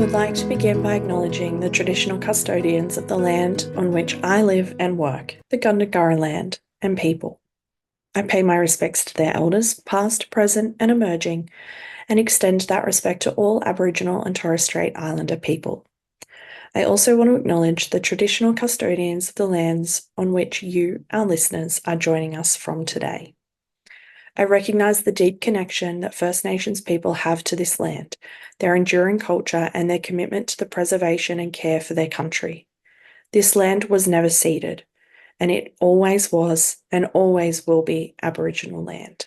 would like to begin by acknowledging the traditional custodians of the land on which I live and work, the Gundungurra land and people. I pay my respects to their elders, past, present, and emerging, and extend that respect to all Aboriginal and Torres Strait Islander people. I also want to acknowledge the traditional custodians of the lands on which you, our listeners, are joining us from today. I recognise the deep connection that First Nations people have to this land, their enduring culture, and their commitment to the preservation and care for their country. This land was never ceded, and it always was and always will be Aboriginal land.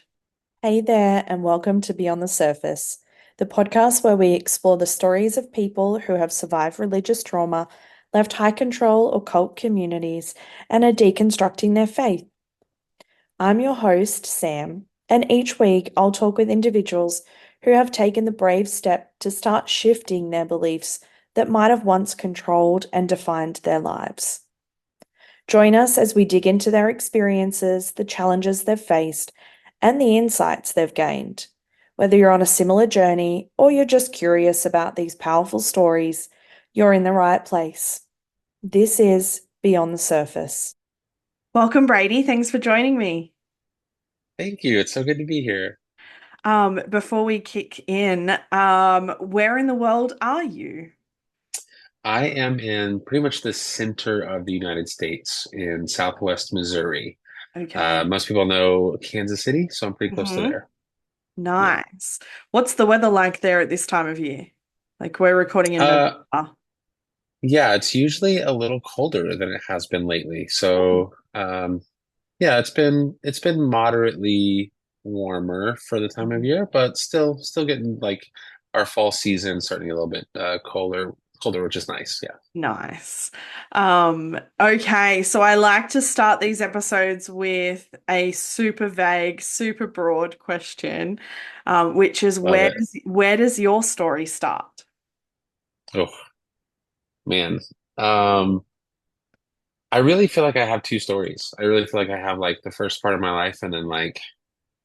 Hey there, and welcome to Beyond the Surface, the podcast where we explore the stories of people who have survived religious trauma, left high control or cult communities, and are deconstructing their faith. I'm your host, Sam, and each week I'll talk with individuals who have taken the brave step to start shifting their beliefs that might have once controlled and defined their lives. Join us as we dig into their experiences, the challenges they've faced, and the insights they've gained. Whether you're on a similar journey or you're just curious about these powerful stories, you're in the right place. This is Beyond the Surface. Welcome, Brady. Thanks for joining me. Thank you. It's so good to be here. Before we kick in, where in the world are you? I am in pretty much the center of the United States in Southwest Missouri. Okay. Most people know Kansas City, so I'm pretty close to Mm-hmm. there. Yeah. Nice. What's the weather like there at this time of year? Like we're recording in Uh, November. yeah, it's usually a little colder than it has been lately. So, yeah, it's been moderately warmer for the time of Mhm. year, but still getting like our fall season starting a little bit colder, which is nice. Yeah. Nice. Okay, so I like to start these episodes with a super vague, super broad question, which is Love it. where does your story start? Oh man. Um, I really feel like I have two stories. I really feel like I have like the first part of my life and then like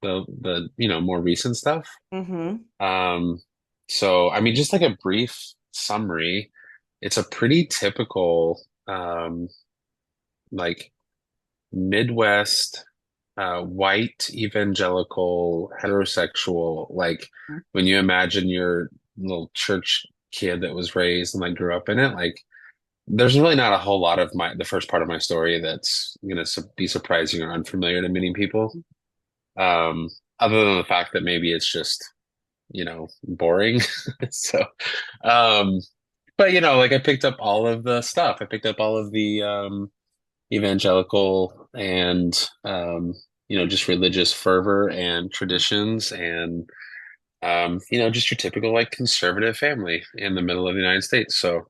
the more recent stuff. Mm-hmm. Um, so I mean just like a brief summary, it's a pretty typical like Midwest white evangelical heterosexual like when you imagine your little church kid that was raised and like grew up in it like there's really not a whole lot of the first part of my story that's going to be surprising or unfamiliar to many people. Um, Other than the fact that maybe it's just, boring. So, um, but like I picked up all of the stuff. I picked up all of the evangelical and just religious fervor and traditions and just your typical like conservative family in the middle of the United States. So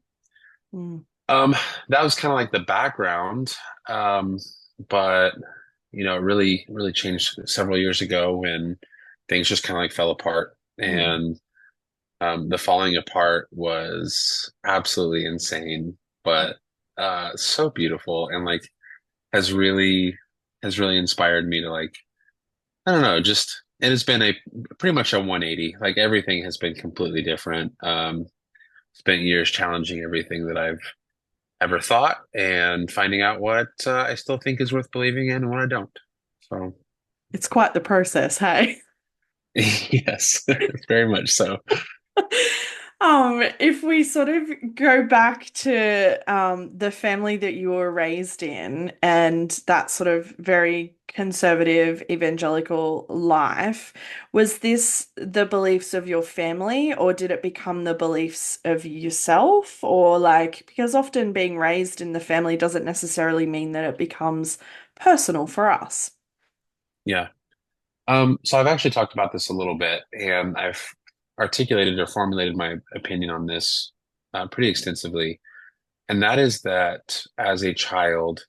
Mm. Um, that was kind of like the background. But it really, really changed several years ago when things just kind of like fell apart. Mm. And the falling apart was absolutely insane, but so beautiful and like has really has really inspired me to like, I don't know, just it has been a pretty much a 180. Like everything has been completely different. Spent years challenging everything that I've ever thought and finding out what I still think is worth believing in and what I don't. So, It's quite the process, hey? yes, very much so. If we sort of go back to the family that you were raised in and that sort of very conservative evangelical life, was this the beliefs of your family or did it become the beliefs of yourself? Or like, because often being raised in the family doesn't necessarily mean that it becomes personal for us. Yeah. So I've actually talked about this a little bit and I've articulated or formulated my opinion on this pretty extensively. And that is that as a child,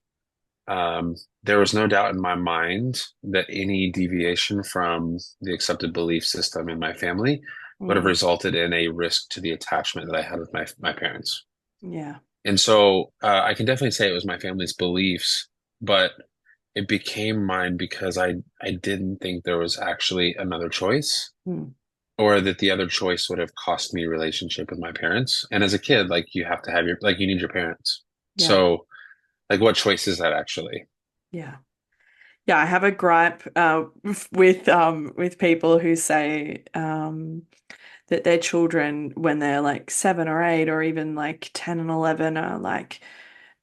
there was no doubt in my mind that any deviation from the accepted belief system in my family would have Mm, resulted in a risk to the attachment that I had with my parents. yeah. And so I can definitely say it was my family's beliefs, but it became mine because I didn't think there was actually another choice. Mm, or that the other choice would have cost me relationship with my parents. And as a kid, like you have to have your like you need your parents. Yeah. So like what choice is that actually? Yeah. Yeah, I have a gripe with people who say that their children, when they're like 7 or 8 or even like 10 and 11, are like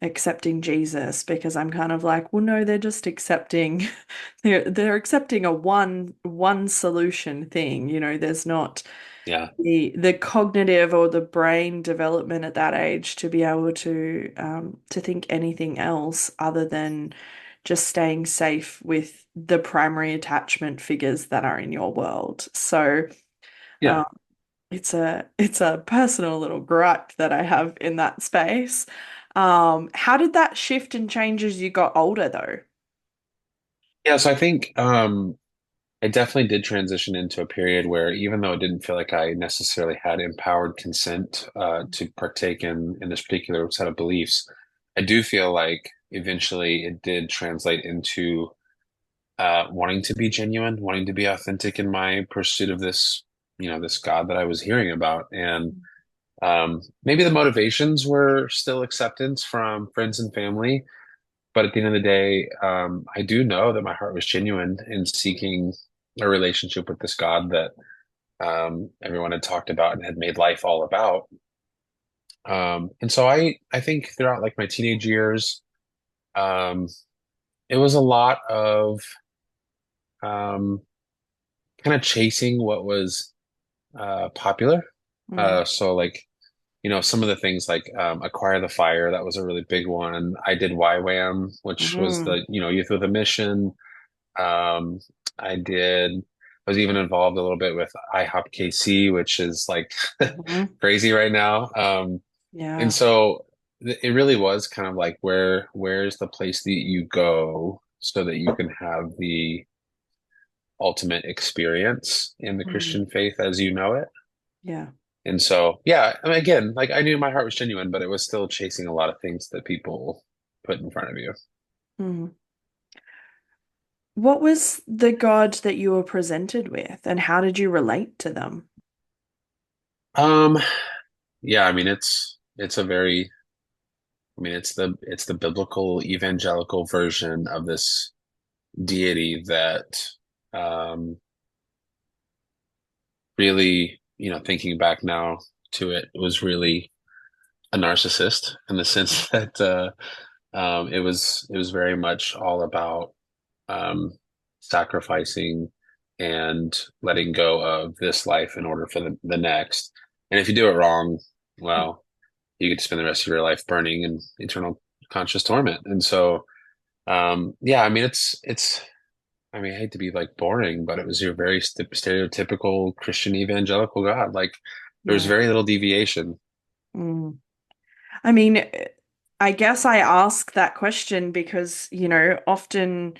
accepting Jesus, because I'm kind of like, well, no, they're just accepting they're accepting a one solution thing. There's not Yeah. the cognitive or the brain development at that age to be able to think anything else other than just staying safe with the primary attachment figures that are in your world. So Yeah. um, it's a personal little gripe that I have in that space. How did that shift and change as you got older, though? Yeah, so I think I definitely did transition into a period where even though it didn't feel like I necessarily had empowered consent to partake in this particular set of beliefs, I do feel like eventually it did translate into wanting to be genuine, wanting to be authentic in my pursuit of this, this God that I was hearing about. And maybe the motivations were still acceptance from friends and family, but at the end of the day, I do know that my heart was genuine in seeking a relationship with this God that everyone had talked about and had made life all about. And so I think throughout like my teenage years, um, it was a lot of um, kind of chasing what was popular. Mm, So like, some of the things like Acquire the Fire, that was a really big one. I did YWAM, which was mm, the, Youth with a Mission. Um, I did, I was even involved a little bit with IHOP KC, which is like mhm. crazy right now. And Yeah. so it really was kind of like where's the place that you go so that you can have the ultimate experience in the Mm, Christian faith as you know it. yeah. And so, yeah, I mean, again, like I knew my heart was genuine, but it was still chasing a lot of things that people put in front of you. Mm. What was the God that you were presented with, and how did you relate to them? Um, yeah, I mean, it's a very, I mean, it's the biblical evangelical version of this deity that, um, really, thinking back now to it, was really a narcissist in the sense that it was very much all about um, sacrificing and letting go of this life in order for the next. And if you do it wrong, well, you get to spend the rest of your life burning in eternal conscious torment. And so, yeah, I mean, I mean, I hate to be like boring, but it was your very stereotypical Christian evangelical God. Like, there's Yeah. very little deviation. Mm. I mean, I guess I ask that question because, often,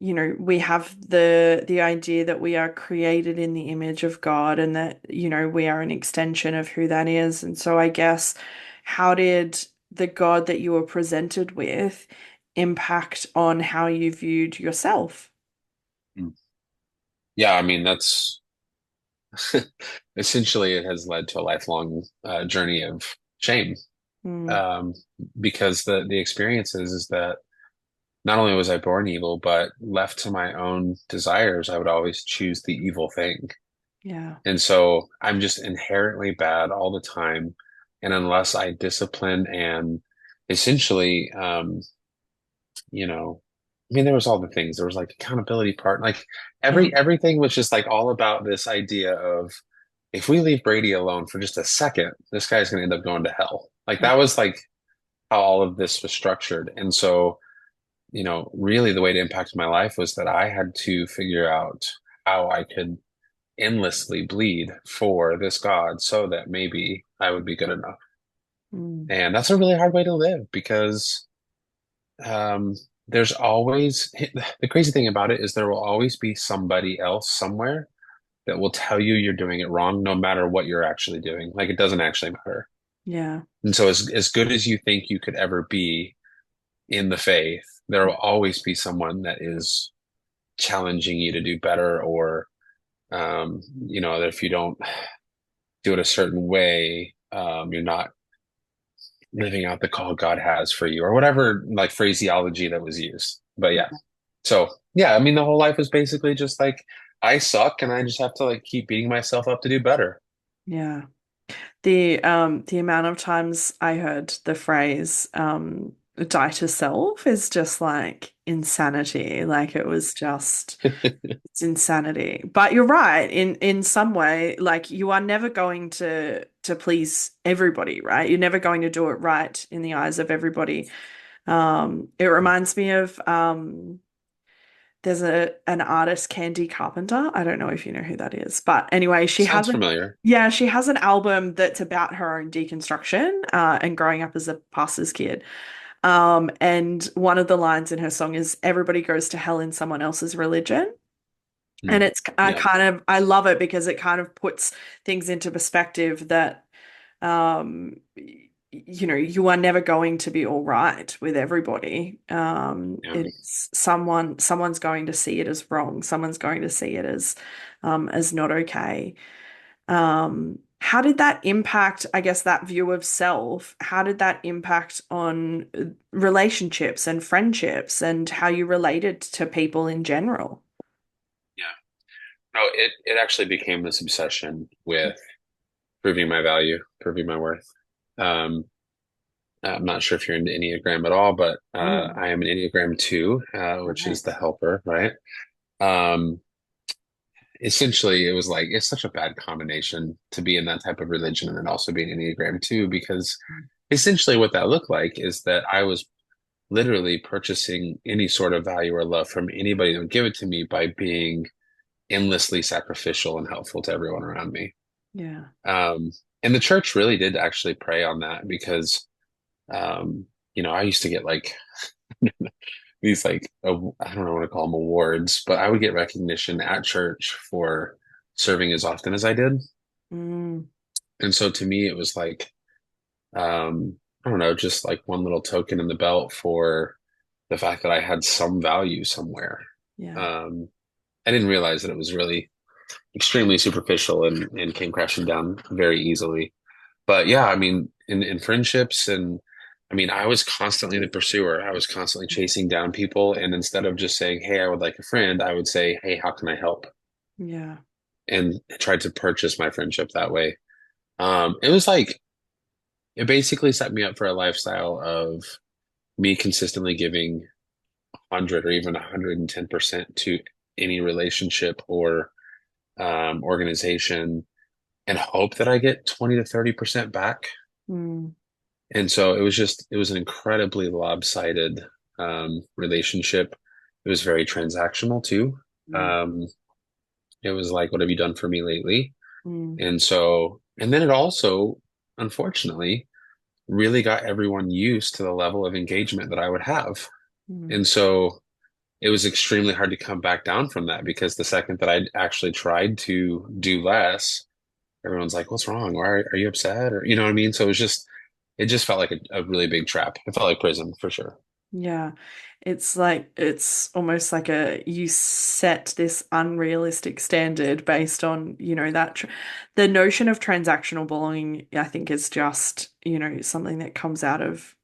we have the idea that we are created in the image of God, and that, we are an extension of who that is. And so I guess, how did the God that you were presented with impact on how you viewed yourself? Mm. Yeah, I mean, that's essentially it has led to a lifelong journey of shame. Mm, Um, because the experience is that not only was I born evil, but left to my own desires, I would always choose the evil thing. yeah. And so I'm just inherently bad all the time. And unless I discipline and essentially, you know, I mean, there was all the things. There was like accountability part, like Yeah. everything was just like all about this idea of if we leave Brady alone for just a second, this guy's going to end up going to hell. Like Yeah. that was like how all of this was structured. And so, really the way it impacted my life was that I had to figure out how I could endlessly bleed for this God so that maybe I would be good enough. Mm, And that's a really hard way to live because um, there's always the crazy thing about it is there will always be somebody else somewhere that will tell you you're doing it wrong, no matter what you're actually doing. Like it doesn't actually matter. yeah. And so as good as you think you could ever be in the faith, there will always be someone that is challenging you to do better or that if you don't do it a certain way, you're not living out the call God has for you, or whatever like phraseology that was used. But yeah, so yeah, I mean, the whole life is basically just like I suck, and I just have to like keep beating myself up to do better. Yeah. The amount of times I heard the phrase die to self is just like insanity. Like it was just it's insanity. But you're right, in some way, like you are never going to please everybody, right? You're never going to do it right in the eyes of everybody. It reminds me of there's an artist, Candy Carpenter. I don't know if you know who that is, but anyway, Sounds familiar. she has an album that's about her own deconstruction and growing up as a pastor's kid. And one of the lines in her song is "Everybody goes to hell in someone else's religion." And Hmm. it's Yeah, I love it because it kind of puts things into perspective that you are never going to be all right with everybody. yeah. It is someone's going to see it as wrong. Someone's going to see it as not okay. How did that impact, I guess, that view of self? How did that impact on relationships and friendships and how you related to people in general? Yeah. No, it actually became this obsession with proving my value, proving my worth. Um, I'm not sure if you're into Enneagram at all, but Mm, I am an Enneagram 2, which is the nice. helper, right? Um, Essentially, it was like it's such a bad combination to be in that type of religion and then also be an Enneagram 2, because essentially what that looked like is that I was literally purchasing any sort of value or love from anybody that would give it to me by being endlessly sacrificial and helpful to everyone around me. Yeah. Um, and the church really did actually prey on that because, I used to get like these like, I don't know what to call them, awards, but I would get recognition at church for serving as often as I did. Mm, And so to me, it was like, I don't know, just like one little token in the belt for the fact that I had some value somewhere. yeah. Um, I didn't realize that it was really extremely superficial and came crashing down very easily. But yeah, I mean, in friendships, and I mean, I was constantly the pursuer. I was constantly chasing down people. And instead of just saying, "Hey, I would like a friend," I would say, "Hey, how can I help?" Yeah. And tried to purchase my friendship that way. It was like, it basically set me up for a lifestyle of me consistently giving 100 or even 110% to any relationship or organization, and hope that I get 20 to 30% back. Mm, And so it was an incredibly lopsided relationship. It was very transactional too. mm, Um, it was like, what have you done for me lately? mm, And then it also, unfortunately, really got everyone used to the level of engagement that I would have. mm. And so it was extremely hard to come back down from that, because the second that I actually tried to do less, everyone's like, "What's wrong? Why are you upset?" Or you know what I mean? So it just felt like a really big trap. It felt like prison for sure. Yeah. It's like it's almost like a you set this unrealistic standard based on, that tr the notion of transactional belonging, I think is just, something that comes out of,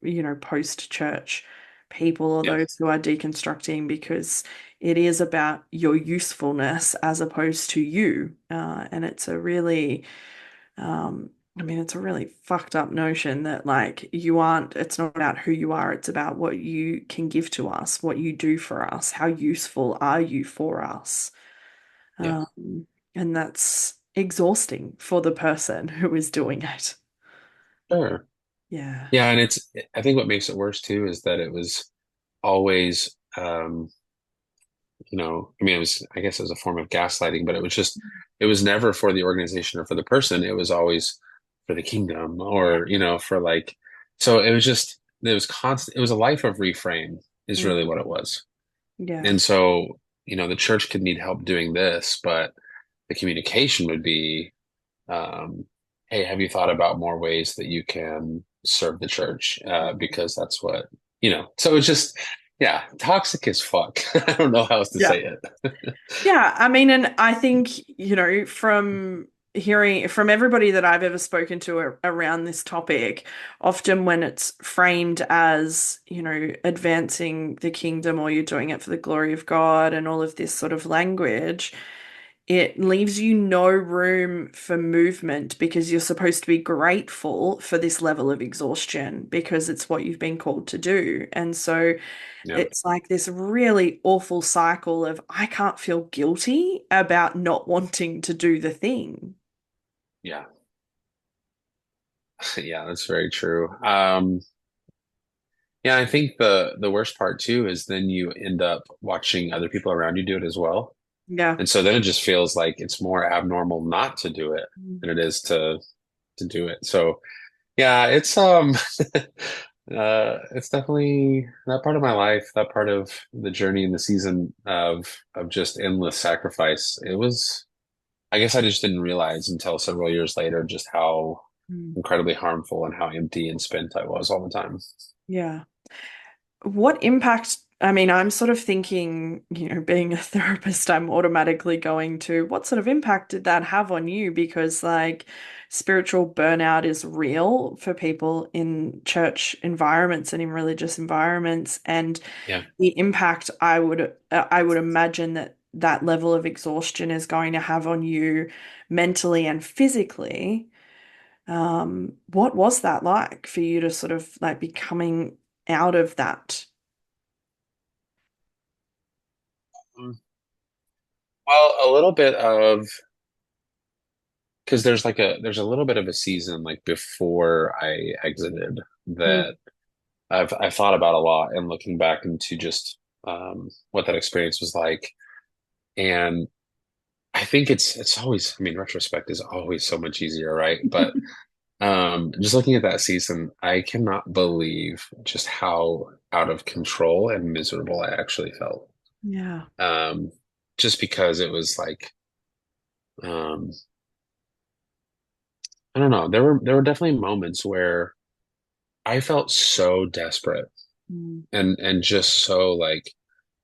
post-church people or Yeah, those who are deconstructing because it is about your usefulness as opposed to you. And it's a really I mean, it's a really fucked up notion that like it's not about who you are, it's about what you can give to us, what you do for us, how useful are you for us. yeah, And that's exhausting for the person who is doing it. sure. Yeah. Yeah, and I think what makes it worse too is that it was always, I mean, I guess it was a form of gaslighting, but it was never for the organization or for the person. It was always for the kingdom, Yeah. or, for like, so it was constant, it was a life of reframe is really Mm, what it was. yeah. And so, the church could need help doing this, but the communication would be, um, hey, have you thought about more ways that you can serve the church? Because that's what, so it's just, yeah, toxic as fuck. I don't know how else to Yeah. say it. Yeah, I mean, and I think, from hearing from everybody that I've ever spoken to around this topic, often when it's framed as, advancing the kingdom or you're doing it for the glory of God and all of this sort of language, it leaves you no room for movement because you're supposed to be grateful for this level of exhaustion because it's what you've been called to do. And so Yeah, it's like this really awful cycle of I can't feel guilty about not wanting to do the thing. yeah, yeah, that's very true. Yeah, I think the worst part too is then you end up watching other people around you do it as well. Yeah. And so then it just feels like it's more abnormal not to do it Mm. than it is to do it. So yeah, it's definitely that part of my life, that part of the journey and the season of just endless sacrifice. It was, I guess I just didn't realize until several years later just how Mm. incredibly harmful and how empty and spent I was all the time. Yeah. What impact, I mean, I'm sort of thinking, being a therapist, I'm automatically going to what sort of impact did that have on you? Because, like, spiritual burnout is real for people in church environments and in religious environments. And Yeah. the impact I would imagine that that level of exhaustion is going to have on you mentally and physically. What was that like for you to sort of like be coming out of that? Well, a little bit of because there's a little bit of a season like before I exited Mm, that I've thought about a lot and looking back into just what that experience was like. And I think it's always, I mean, retrospect is always so much easier, right? But just looking at that season, I cannot believe just how out of control and miserable I actually felt. yeah. Um, just because it was like um I don't know, there were definitely moments where I felt so desperate Mm, and just so like,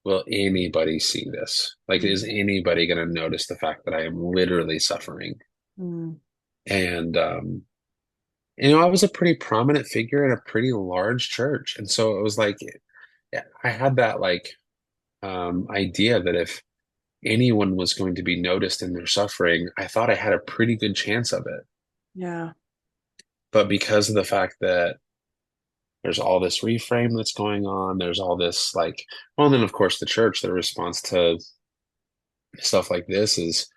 will anybody see this? Like, is mm, anybody going to notice the fact that I am literally suffering? mm, And I was a pretty prominent figure in a pretty large church, and so it was like yeah, I had that like idea that if anyone was going to be noticed in their suffering, I thought I had a pretty good chance of it. yeah. But because of the fact that there's all this reframe that's going on, there's all this like, well, and then of course the church, the response to stuff like this is,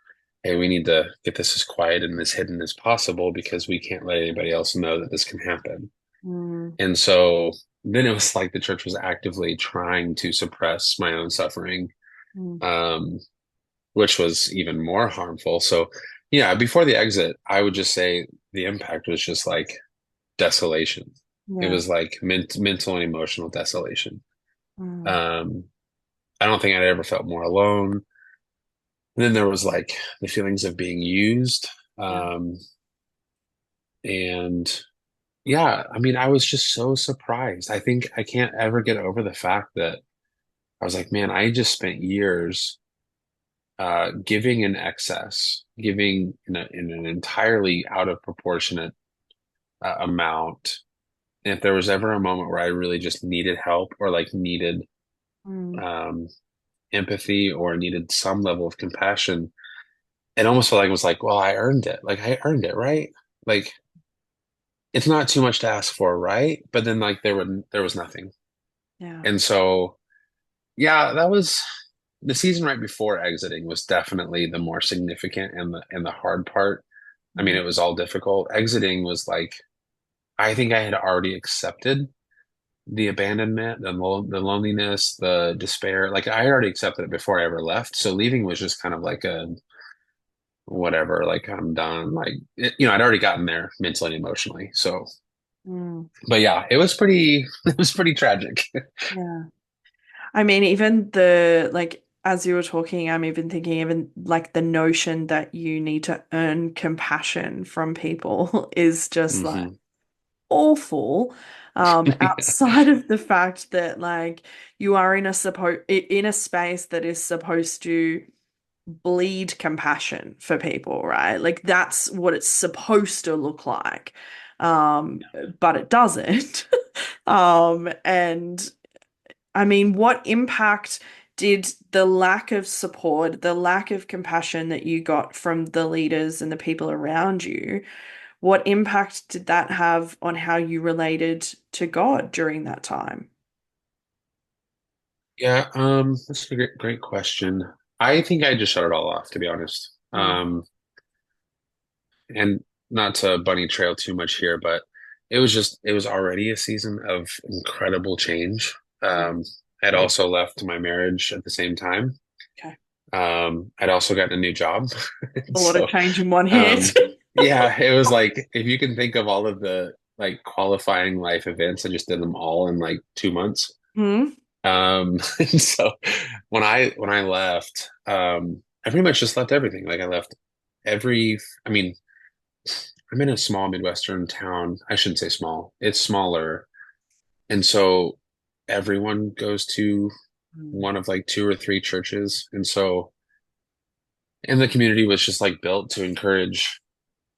hey, we need to get this as quiet and as hidden as possible because we can't let anybody else know that this can happen. Mm, And so then it was like the church was actively trying to suppress my own suffering, mm, um, which was even more harmful. So, yeah, before the exit, I would just say the impact was just like desolation. It yeah. was like mental and emotional desolation. Mm, Um, I don't think I'd ever felt more alone. And then there was like the feelings of being used. yeah. Um, and yeah, I mean, I was just so surprised. I think I can't ever get over the fact that I was like, man, I just spent years giving in excess, giving in an entirely out of proportionate amount. And if there was ever a moment where I really just needed help or like needed Mm, um, empathy or needed some level of compassion, it almost felt like it was like, well, I earned it. Like I earned it, right? Like it's not too much to ask for, right? But then like there was nothing. yeah. And so yeah, that was the season right before exiting was definitely the more significant and the hard part. I mean, Mm, it was all difficult. Exiting was like I think I had already accepted the abandonment, the loneliness, the despair. Like I had already accepted it before I ever left. So leaving was just kind of like a whatever, like I'm done. Like I'd already gotten there mentally and emotionally. So, mm, but yeah, it was pretty it was pretty tragic. yeah. I mean, even the like as you were talking, I'm even thinking even like the notion that you need to earn compassion from people is just like hmm awful. Outside of the fact that like you are in a space that is supposed to bleed compassion for people, right? Like that's what it's supposed to look like. Um, but it doesn't. And I mean, what impact did the lack of support, the lack of compassion that you got from the leaders and the people around you, what impact did that have on how you related to God during that time? Yeah, that's a great question. I think I just shut it all off, to be honest. Mm, And not to bunny trail too much here, but it was already a season of incredible change. mm, Um, I'd also left my marriage at the same time. okay. I'd also gotten a new job. A lot of So, change in one hit. um, yeah, it was like if you can think of all of the like qualifying life events, I just did them all in like 2 months. Mm, And so when I left, I pretty much just left everything. Like I left I mean, I'm in a small Midwestern town. I shouldn't say small. It's smaller. And so everyone goes to mm, one of like two or three churches. And so, and the community was just like built to encourage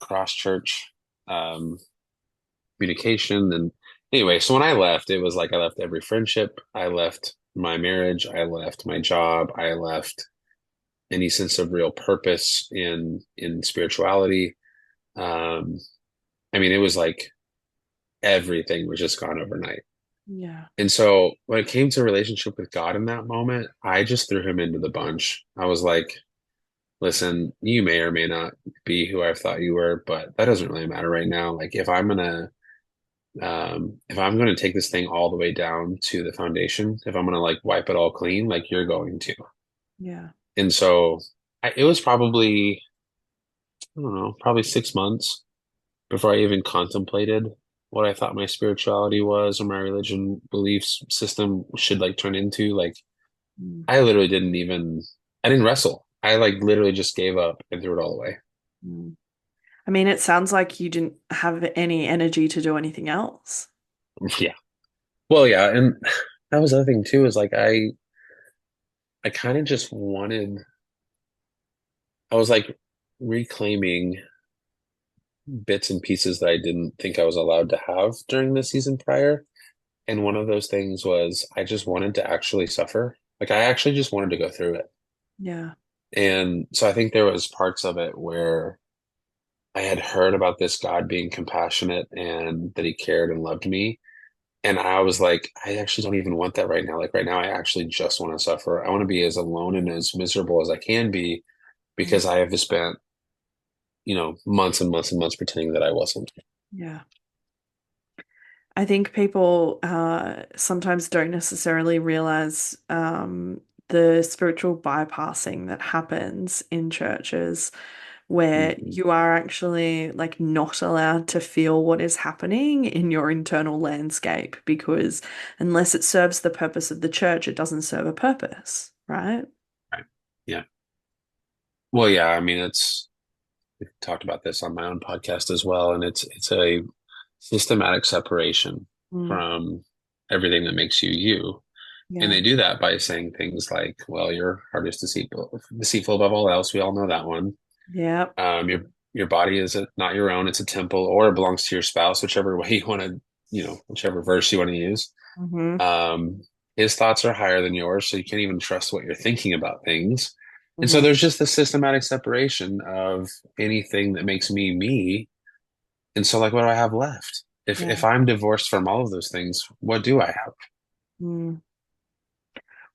cross church um, communication. And anyway, so when I left, it was like I left every friendship. I left my marriage. I left my job. I left any sense of real purpose in spirituality. Um, I mean, it was like everything was just gone overnight. yeah. And so when it came to relationship with God in that moment, I just threw him into the bunch. I was like, listen, you may or may not be who I thought you were, but that doesn't really matter right now. Like if I'm gonna take this thing all the way down to the foundation, if I'm gonna like wipe it all clean, like you're going to. Yeah. And so it was probably, I don't know, probably 6 months before I even contemplated what I thought my spirituality was or my religion beliefs system should like turn into. Like Mm, I literally I didn't wrestle. I like literally just gave up and threw it all away. mm. I mean, it sounds like you didn't have any energy to do anything else. Yeah. Well, yeah, and that was the other thing too, is like I kind of just I was like reclaiming bits and pieces that I didn't think I was allowed to have during the season prior. And one of those things was I just wanted to actually suffer. Like I actually just wanted to go through it. Yeah. And so I think there was parts of it where I had heard about this God being compassionate and that he cared and loved me. And I was like, I actually don't even want that right now. Like right now, I actually just want to suffer. I want to be as alone and as miserable as I can be Mm, because I have spent, months and months and months pretending that I wasn't. yeah. I think people sometimes don't necessarily realize the spiritual bypassing that happens in churches where Mhm. you are actually like not allowed to feel what is happening in your internal landscape because unless it serves the purpose of the church, it doesn't serve a purpose, right? Right. Yeah. Well, yeah. I mean, we've talked about this on my own podcast as well, and it's a systematic separation Mm, from everything that makes you you. And yeah. they do that by saying things like, well, your heart is deceitful above all else. We all know that one. Yeah. Your body is not your own. It's a temple or it belongs to your spouse, whichever way you want to, whichever verse you want to use. Hmm. Um, his thoughts are higher than yours, so you can't even trust what you're thinking about things. And so Hmm. there's just the systematic separation of anything that makes me me. And so like what do I have left? If Yeah. I'm divorced from all of those things, what do I have? Mm.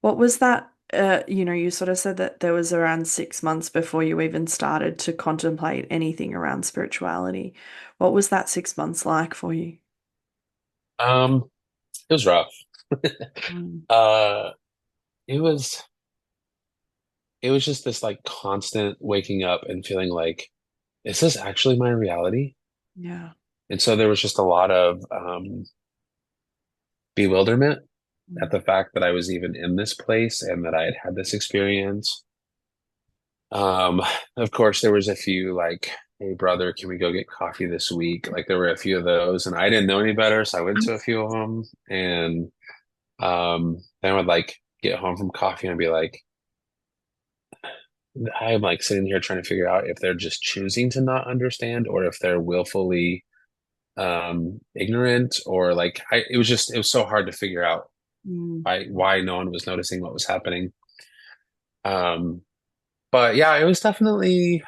What was that? You sort of said that there was around 6 months before you even started to contemplate anything around spirituality. What was that 6 months like for you? Um, it was rough. Mm, Uh, it was it was just this like constant waking up and feeling like, is this actually my reality? yeah. And so there was just a lot of bewilderment at Mm, the fact that I was even in this place and that I had had this experience. Um, of course, there was a few like hey brother, can we go get coffee this week? Like there were a few of those, and I didn't know any better, so I went to a few of them, and then I would like get home from coffee and I'd be like, I'm like sitting here trying to figure out if they're just choosing to not understand or if they're willfully ignorant, or like it was so hard to figure out Mm, why no one was noticing what was happening. Um, but yeah, it was definitely,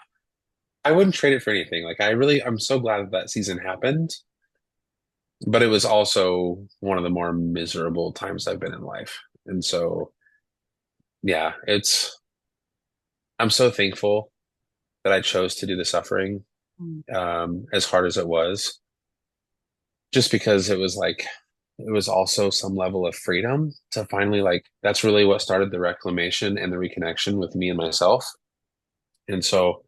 I wouldn't trade it for anything. Like I'm so glad that that season happened, but it was also one of the more miserable times I've been in life. And so yeah, I'm so thankful that I chose to do the suffering, mm, as hard as it was, just because it was like, it was also some level of freedom to finally, like, that's really what started the reclamation and the reconnection with me and myself. And so,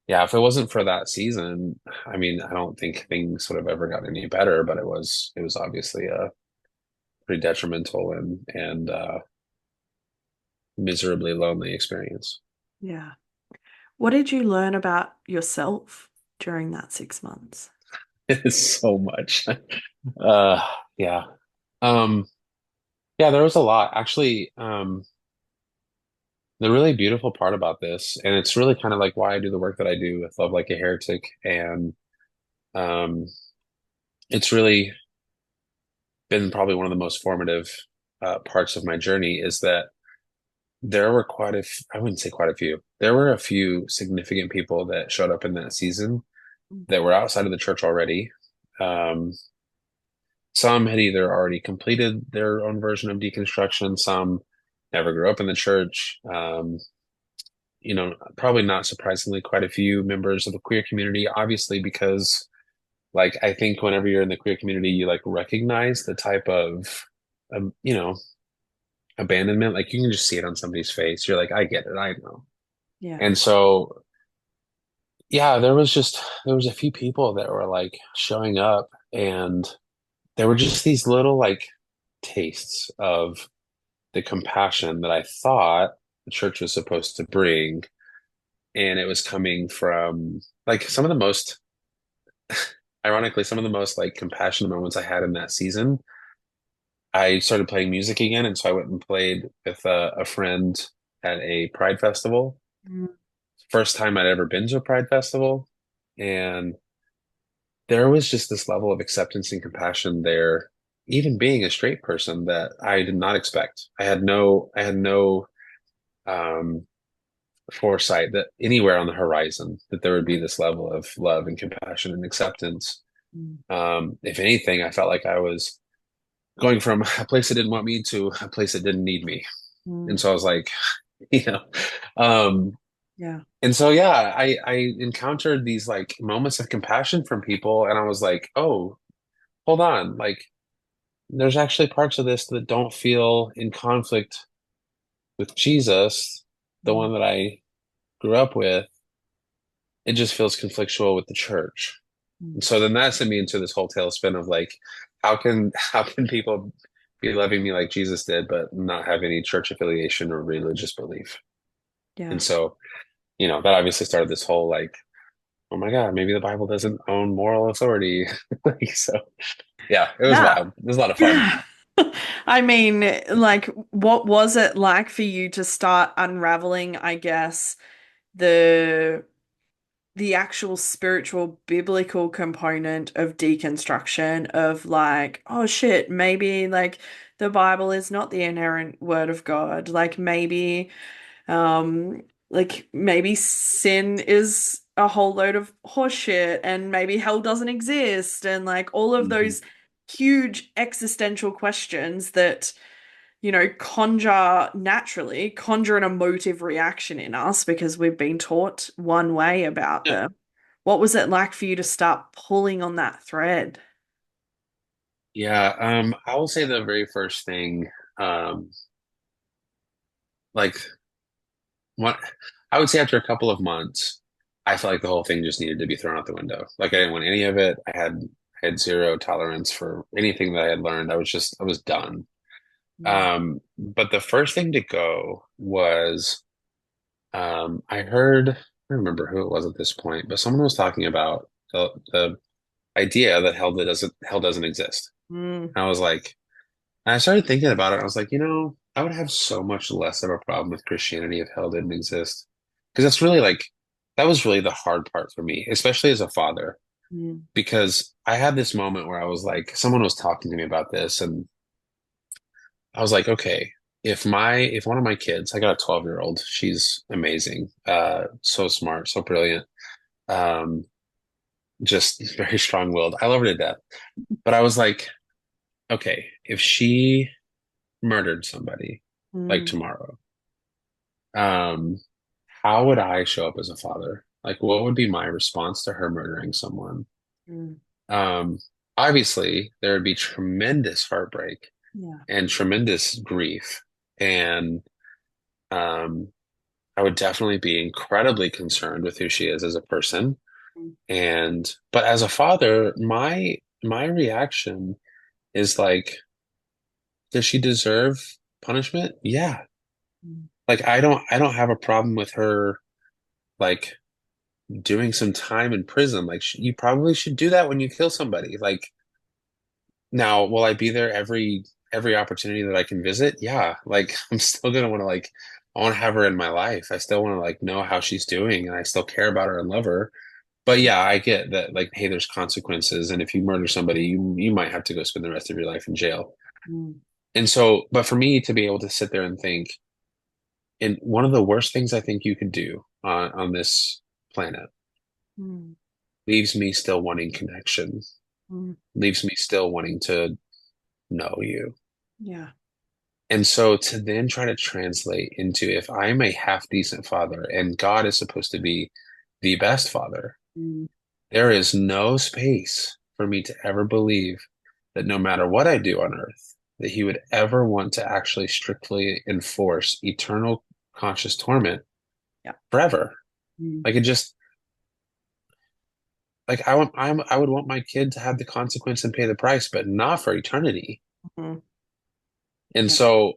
yeah, if it wasn't for that season, I mean, I don't think things would have ever gotten any better, but it was obviously a pretty detrimental and miserably lonely experience. yeah. What did you learn about yourself during that 6 months? It is so much. Uh, yeah. Um, yeah, there was a lot. Actually, the really beautiful part about this, and it's really kind of like why I do the work that I do with Love Like a Heretic, and um, it's really been probably one of the most formative parts of my journey, is that there were I wouldn't say quite a few, there were a few significant people that showed up in that season Mm, that were outside of the church already. Um, some had either already completed their own version of deconstruction, some never grew up in the church. Probably not surprisingly, quite a few members of the queer community, obviously, because like I think whenever you're in the queer community, you like recognize the type of, um, you know, abandonment. Like you can just see it on somebody's face. You're like, I get it, I know. yeah. And so, yeah, there was a few people that were like showing up, and there were just these little like tastes of the compassion that I thought the church was supposed to bring. And it was coming from like ironically, some of the most like compassionate moments I had in that season. I started playing music again, and so I went and played with a friend at a Pride festival. Mm, First time I'd ever been to a Pride festival, and there was just this level of acceptance and compassion there, even being a straight person, that I did not expect. I had no um, foresight that anywhere on the horizon that there would be this level of love and compassion and acceptance. mm, If anything, I felt like I was going from a place that didn't want me to a place that didn't need me. And mm, so I was like, you know, um, yeah. and so yeah, I encountered these like moments of compassion from people, and I was like, oh, hold on, like there's actually parts of this that don't feel in conflict with Jesus, the Mm, one that I grew up with. It just feels conflictual with the church. mm, And so then that sent me into this whole tailspin of like, how can people be loving me like Jesus did, but not have any church affiliation or religious belief? yeah. And so, that obviously started this whole like, oh my God, maybe the Bible doesn't own moral authority. Like, so yeah, it was Yeah. wild. It was a lot of fun. Yeah. I mean, like, what was it like for you to start unraveling, I guess, the the actual spiritual biblical component of deconstruction of like, oh shit, maybe like the Bible is not the inerrant word of God. Like maybe sin is a whole load of horseshit and maybe hell doesn't exist and like all of Mhm. those huge existential questions that conjure an emotive reaction in us because we've been taught one way about Yeah. them. What was it like for you to start pulling on that thread? Yeah. I will say the very first thing, um, like what I would say after a couple of months, I felt like the whole thing just needed to be thrown out the window. Like I didn't want any of it. I had zero tolerance for anything that I had learned. I was done. Mm, But the first thing to go was, I heard. don't remember who it was at this point, but someone was talking about the idea that hell doesn't exist. Mm, And I was like, and I started thinking about it. I was like, I would have so much less of a problem with Christianity if hell didn't exist. Because that's really like, that was really the hard part for me, especially as a father. mm, Because I had this moment where I was like, someone was talking to me about this, and I was like, okay, if one of my kids, I got a 12-year-old, she's amazing, so smart, so brilliant, um, just very strong-willed. I love her to death. But I was like, okay, if she murdered somebody like mm, tomorrow, um, how would I show up as a father? Like, what would be my response to her murdering someone? mm. Um, Obviously, there would be tremendous heartbreak Yeah. and tremendous grief. And um, I would definitely be incredibly concerned with who she is as a person. Mm, But as a father, my reaction is like, does she deserve punishment? Yeah. mm, Like I don't have a problem with her like doing some time in prison. Like you probably should do that when you kill somebody. Like now, will I be there every opportunity that I can visit? Yeah. Like I'm still gonna want to like I want to have her in my life. I still want to like know how she's doing and I still care about her and love her. But yeah, I get that like, hey, there's consequences, and if you murder somebody, you might have to go spend the rest of your life in jail. mm, And so, but for me to be able to sit there and think, and one of the worst things I think you could do on this planet mm, leaves me still wanting connection, mm. leaves me still wanting to know you. Yeah. And so to then try to translate into if I'm a half decent father and God is supposed to be the best father, Mm, there is no space for me to ever believe that no matter what I do on earth, that he would ever want to actually strictly enforce eternal conscious torment yeah. forever. Mm, Like it just like I would want my kid to have the consequence and pay the price, but not for eternity. mhm. And Yeah. so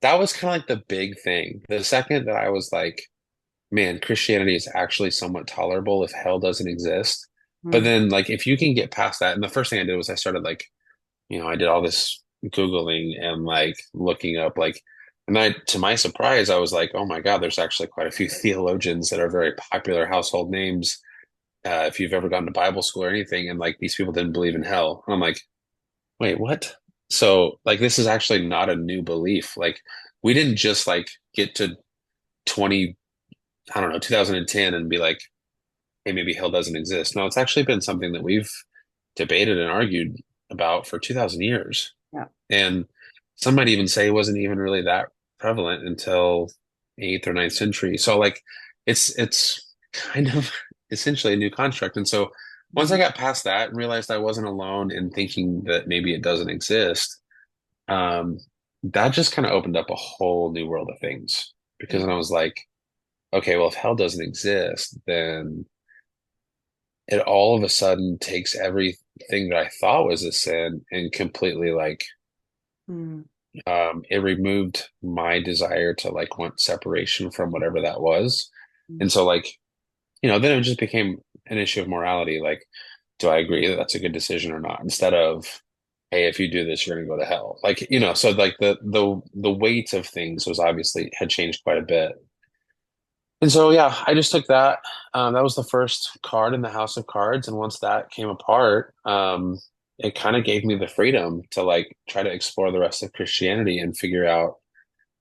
that was kind of like the big thing. The second that I was like, man, Christianity is actually somewhat tolerable if hell doesn't exist. But Mm, then like if you can get past that, and the first thing I did was I started like, I did all this Googling and like looking up like, and I, to my surprise, I was like, oh my God, there's actually quite a few theologians that are very popular household names. If you've ever gone to Bible school or anything, and like these people didn't believe in hell. And I'm like, wait, what? So like this is actually not a new belief. Like we didn't just like get to 20, I don't know, 2010 and be like, hey, maybe hell doesn't exist. No, it's actually been something that we've debated and argued about for 2000 years. yeah. And some might even say it wasn't even really that prevalent until eighth or ninth century. So like it's kind of essentially a new construct. And so once I Mm, got past that and realized I wasn't alone in thinking that maybe it doesn't exist, um, that just kind of opened up a whole new world of things. Because then I mm, was like, okay, well, if hell doesn't exist, then it all of a sudden takes everything that I thought was a sin and completely like mm, it removed my desire to like want separation from whatever that was. mm. And so like, then it just became an issue of morality. Like, do I agree that that's a good decision or not? Instead of, hey, if you do this, you're gonna go to hell. Like, so like the weight of things was obviously had changed quite a bit. And so yeah, I just took that. That was the first card in the house of cards. And once that came apart, it kind of gave me the freedom to like try to explore the rest of Christianity and figure out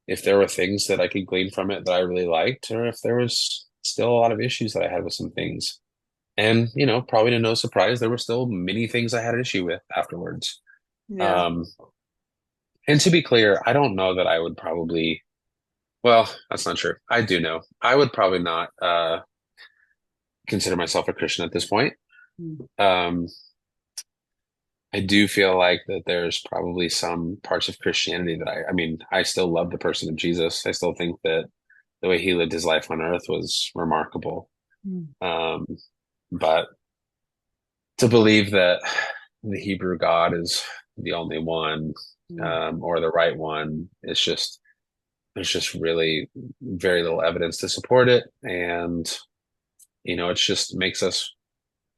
if there were things that I could glean from it that I really liked, or if there was still a lot of issues that I had with some things. And, probably to no surprise, there were still many things I had an issue with afterwards. Yeah. Um, and to be clear, I don't know that I would probably, well, that's not true. I do know. I would probably not consider myself a Christian at this point. Mm, Um, I do feel like that there's probably some parts of Christianity that I mean, I still love the person of Jesus. I still think that the way he lived his life on earth was remarkable. mm, Um, but to believe that the Hebrew God is the only one, mm, or the right one, there's just really very little evidence to support it. And it just makes us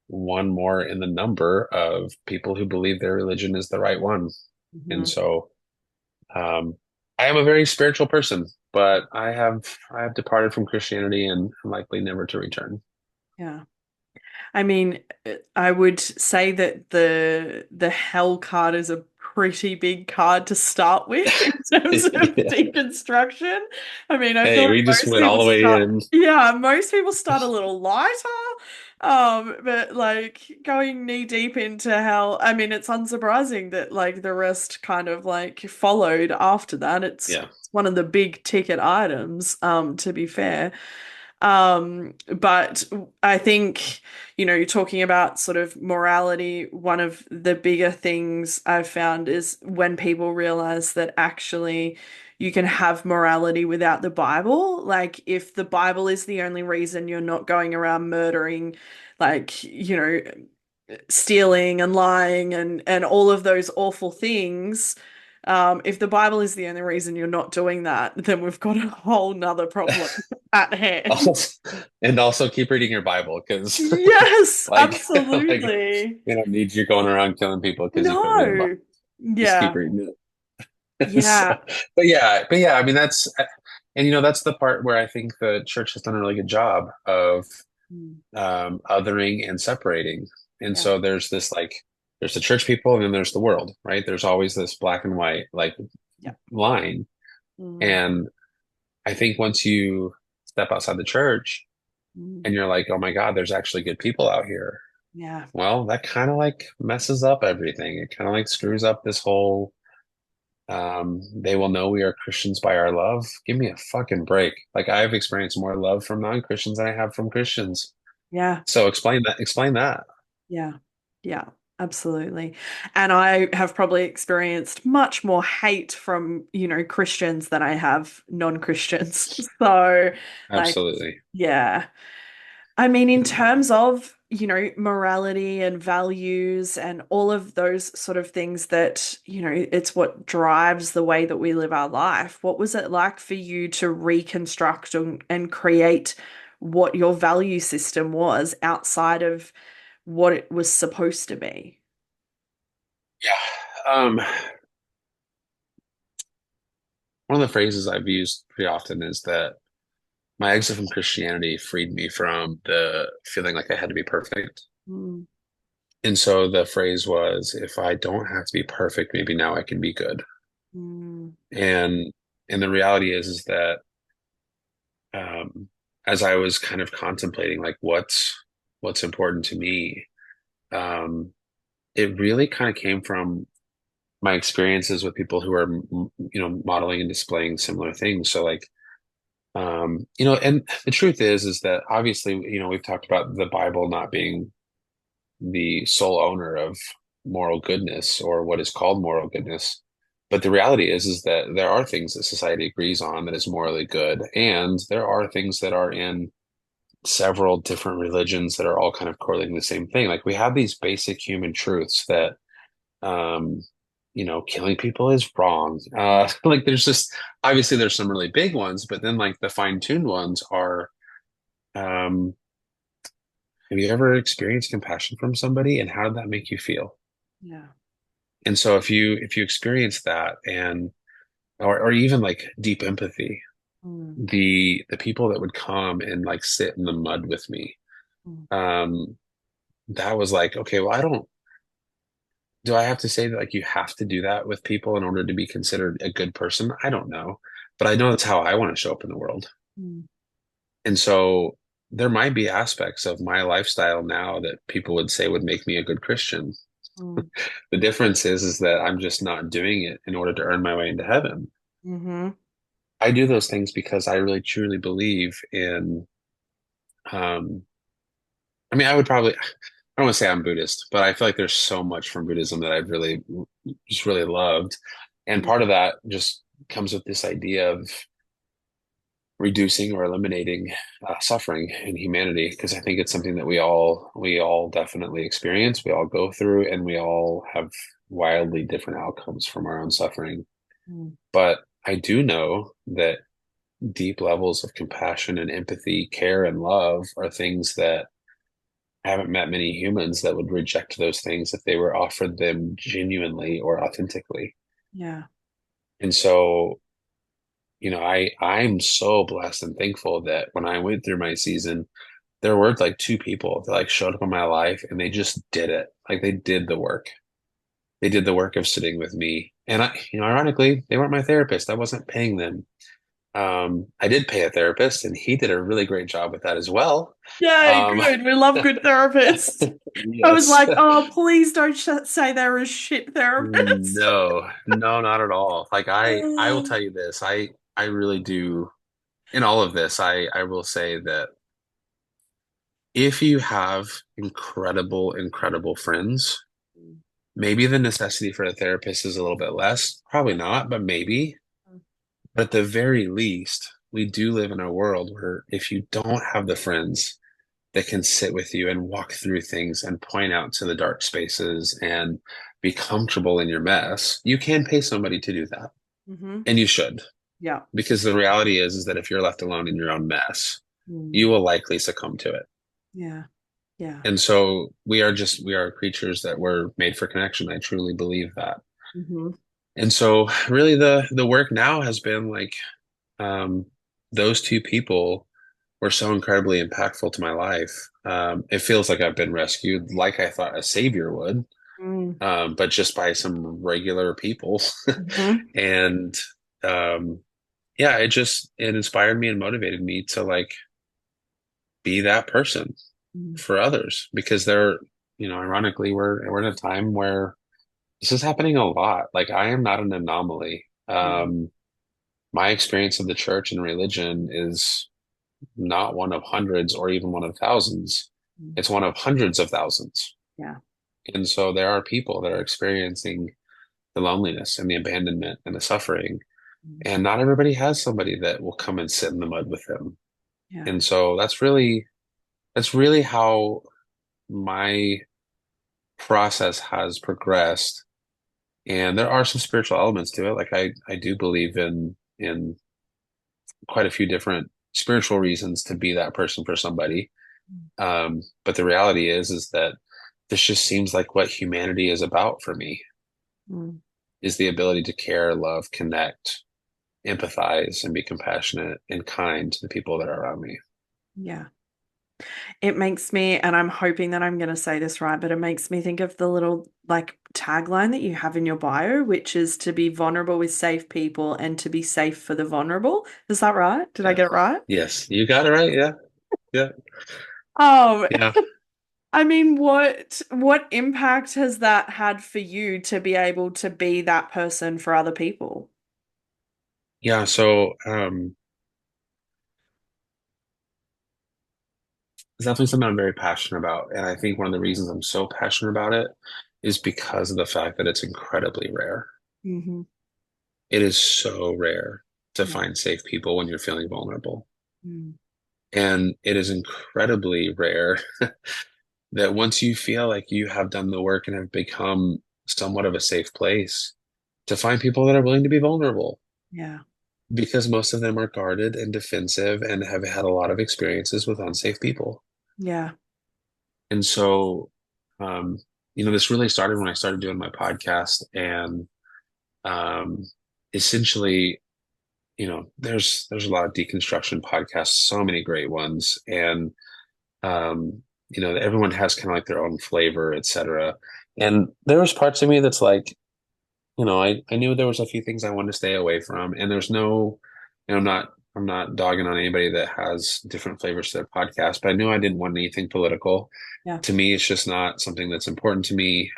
one more in the number of people who believe their religion is the right one. And Mhm. so um, I am a very spiritual person, but I have departed from Christianity and am likely never to return. Yeah. I mean, I would say that the hell card is a pretty big card to start with in terms of Yeah. deconstruction. I mean, I feel Hey, like we just most went all people the way start, in. yeah, most people start a little lighter. But like going knee deep into hell, I mean, it's unsurprising that like the rest kind of like followed after that. Yeah. It's one of the big ticket items, to be fair. But I think, you're talking about sort of morality. One of the bigger things I've found is when people realize that actually you can have morality without the Bible. Like, if the Bible is the only reason you're not going around murdering, like, stealing and lying and all of those awful things. If the Bible is the only reason you're not doing that, then we've got a whole nother problem at hand. Also, and also keep reading your Bible because Yes, like absolutely. you don't need you going around killing people because you couldn't read the Bible. No. Just keep Yeah. reading it. So, Yeah. but yeah, I mean and that's the part where I think the church has done a really good job of Mm. othering and separating. And Yeah. so there's the church people and then there's the world, right? There's always this black and white like Yeah. line. Mm. And I think once you step outside the church Mm. and you're like, oh my God, there's actually good people out here. Yeah. Well, that kind of like messes up everything. It kind of like screws up this whole they will know we are Christians by our love. Give me a fucking break. Like I've experienced more love from non-Christians than I have from Christians. Yeah. So explain that. Explain that. Yeah. Yeah. Absolutely. And I have probably experienced much more hate from, Christians than I have non-Christians. So, like, Absolutely. yeah. I mean, in terms of, morality and values and all of those sort of things that, it's what drives the way that we live our life. What was it like for you to reconstruct and create what your value system was outside of what it was supposed to be? Yeah. One of the phrases I've used pretty often is that my exit from Christianity freed me from the feeling like I had to be perfect. Mm, And so the phrase was, if I don't have to be perfect, maybe now I can be good. mm, And the reality is that um, as I was kind of contemplating like what's important to me, um, it really kind of came from my experiences with people who are modeling and displaying similar things. So like and the truth is that obviously we've talked about the Bible not being the sole owner of moral goodness or what is called moral goodness. But the reality is that there are things that society agrees on that is morally good, and there are things that are in several different religions that are all kind of correlating the same thing. Like we have these basic human truths that um killing people is wrong. Like there's just obviously there's some really big ones, but then like the fine-tuned ones are um have you ever experienced compassion from somebody and how did that make you feel? yeah. And so if you experience that and or even like deep empathy, Mm, the people that would come and like sit in the mud with me, mm, um, that was like, okay, well, do I have to say that like you have to do that with people in order to be considered a good person? I don't know, but I know that's how I want to show up in the world. mm, And so there might be aspects of my lifestyle now that people would say would make me a good Christian. mm, The difference is that I'm just not doing it in order to earn my way into heaven. mhm, I do those things because I really truly believe in um I mean I don't want to say I'm Buddhist, but I feel like there's so much from Buddhism that I've really just really loved. And mm, part of that just comes with this idea of reducing or eliminating suffering in humanity because I think it's something that we all definitely experience, we all go through, and we all have wildly different outcomes from our own suffering. mm, But I do know that deep levels of compassion and empathy, care and love are things that I haven't met many humans that would reject those things if they were offered them genuinely or authentically. Yeah. And so, I'm so blessed and thankful that when I went through my season, there were like two people that like showed up in my life and they just did it. Like they did the work. They did the work of sitting with me. And ironically, they weren't my therapist. I wasn't paying them. I did pay a therapist and he did a really great job with that as well. Yay, Um, good. We love good therapists. I was yes. like, oh, please don't say they're a shit therapist. No, no, not at all. Like I will tell you this. I really do in all of this, I will say that if you have incredible, incredible friends, maybe the necessity for a therapist is a little bit less. Probably not, but maybe. But at the very least, we do live in a world where if you don't have the friends that can sit with you and walk through things and point out to the dark spaces and be comfortable in your mess, you can pay somebody to do that. Mm-hmm. And you should, Yeah. because the reality is that if you're left alone in your own mess, you Mm. will likely succumb to it. Yeah. Yeah. And so we are creatures that were made for connection. I truly believe that. Mm-hmm. And so really the work now has been like um those two people were so incredibly impactful to my life. It feels like I've been rescued like I thought a savior would, Mm. but just by some regular people. Mm-hmm. And um yeah, it inspired me and motivated me to like be that person Mm. for others because ironically, we're in a time where this is happening a lot. Like I am not an anomaly. Mm. My experience of the church and religion is not one of hundreds or even one of thousands. Mm. It's one of hundreds of thousands. Yeah. And so there are people that are experiencing the loneliness and the abandonment and the suffering. Mm. And not everybody has somebody that will come and sit in the mud with them. Yeah. And so that's really how my process has progressed. And there are some spiritual elements to it. Like I do believe in quite a few different spiritual reasons to be that person for somebody. But the reality is that this just seems like what humanity is about for me, Mm. is the ability to care, love, connect, empathize, and be compassionate and kind to the people that are around me. Yeah. It makes me, and I'm hoping that I'm going to say this right, but it makes me think of the little like tagline that you have in your bio, which is to be vulnerable with safe people and to be safe for the vulnerable. Is that right? Did I Yeah. get it right? Yes, you got it right. Yeah. Yeah. Um, Yeah. I mean, what impact has that had for you to be able to be that person for other people? Yeah. So it's definitely something I'm very passionate about. And I think one of the reasons I'm so passionate about it is because of the fact that it's incredibly rare. Hmm. It is so rare to Yeah. find safe people when you're feeling vulnerable. Mm. And it is incredibly rare that once you feel like you have done the work and have become somewhat of a safe place, to find people that are willing to be vulnerable, Yeah. because most of them are guarded and defensive and have had a lot of experiences with unsafe people. Yeah. And so, um, this really started when I started doing my podcast, and um, essentially, there's a lot of deconstruction podcasts, so many great ones, and everyone has kind of like their own flavor, etc. And there was parts of me that's like, I knew there was a few things I wanted to stay away from, and there's no, I'm not dogging on anybody that has different flavors to their podcast, but I knew I didn't want anything political. Yeah. To me, it's just not something that's important to me.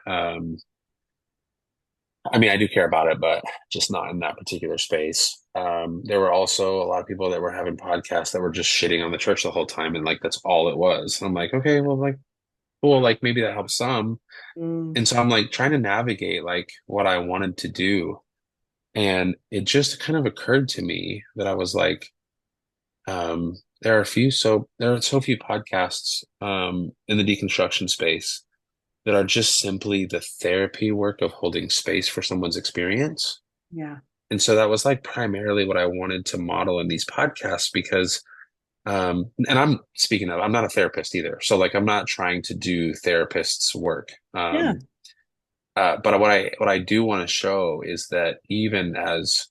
I mean, I do care about it, but just not in that particular space. There were also a lot of people that were having podcasts that were just shitting on the church the whole time, and like that's all it was. I'm like, okay, well, like, cool, like maybe that helps some. Mm. And so I'm like trying to navigate like what I wanted to do. And it just kind of occurred to me that I was like, there are so few podcasts in the deconstruction space that are just simply the therapy work of holding space for someone's experience. Yeah. And so that was like primarily what I wanted to model in these podcasts because and I'm speaking of, I'm not a therapist either. So like I'm not trying to do therapists' work. Yeah. But what I do want to show is that even as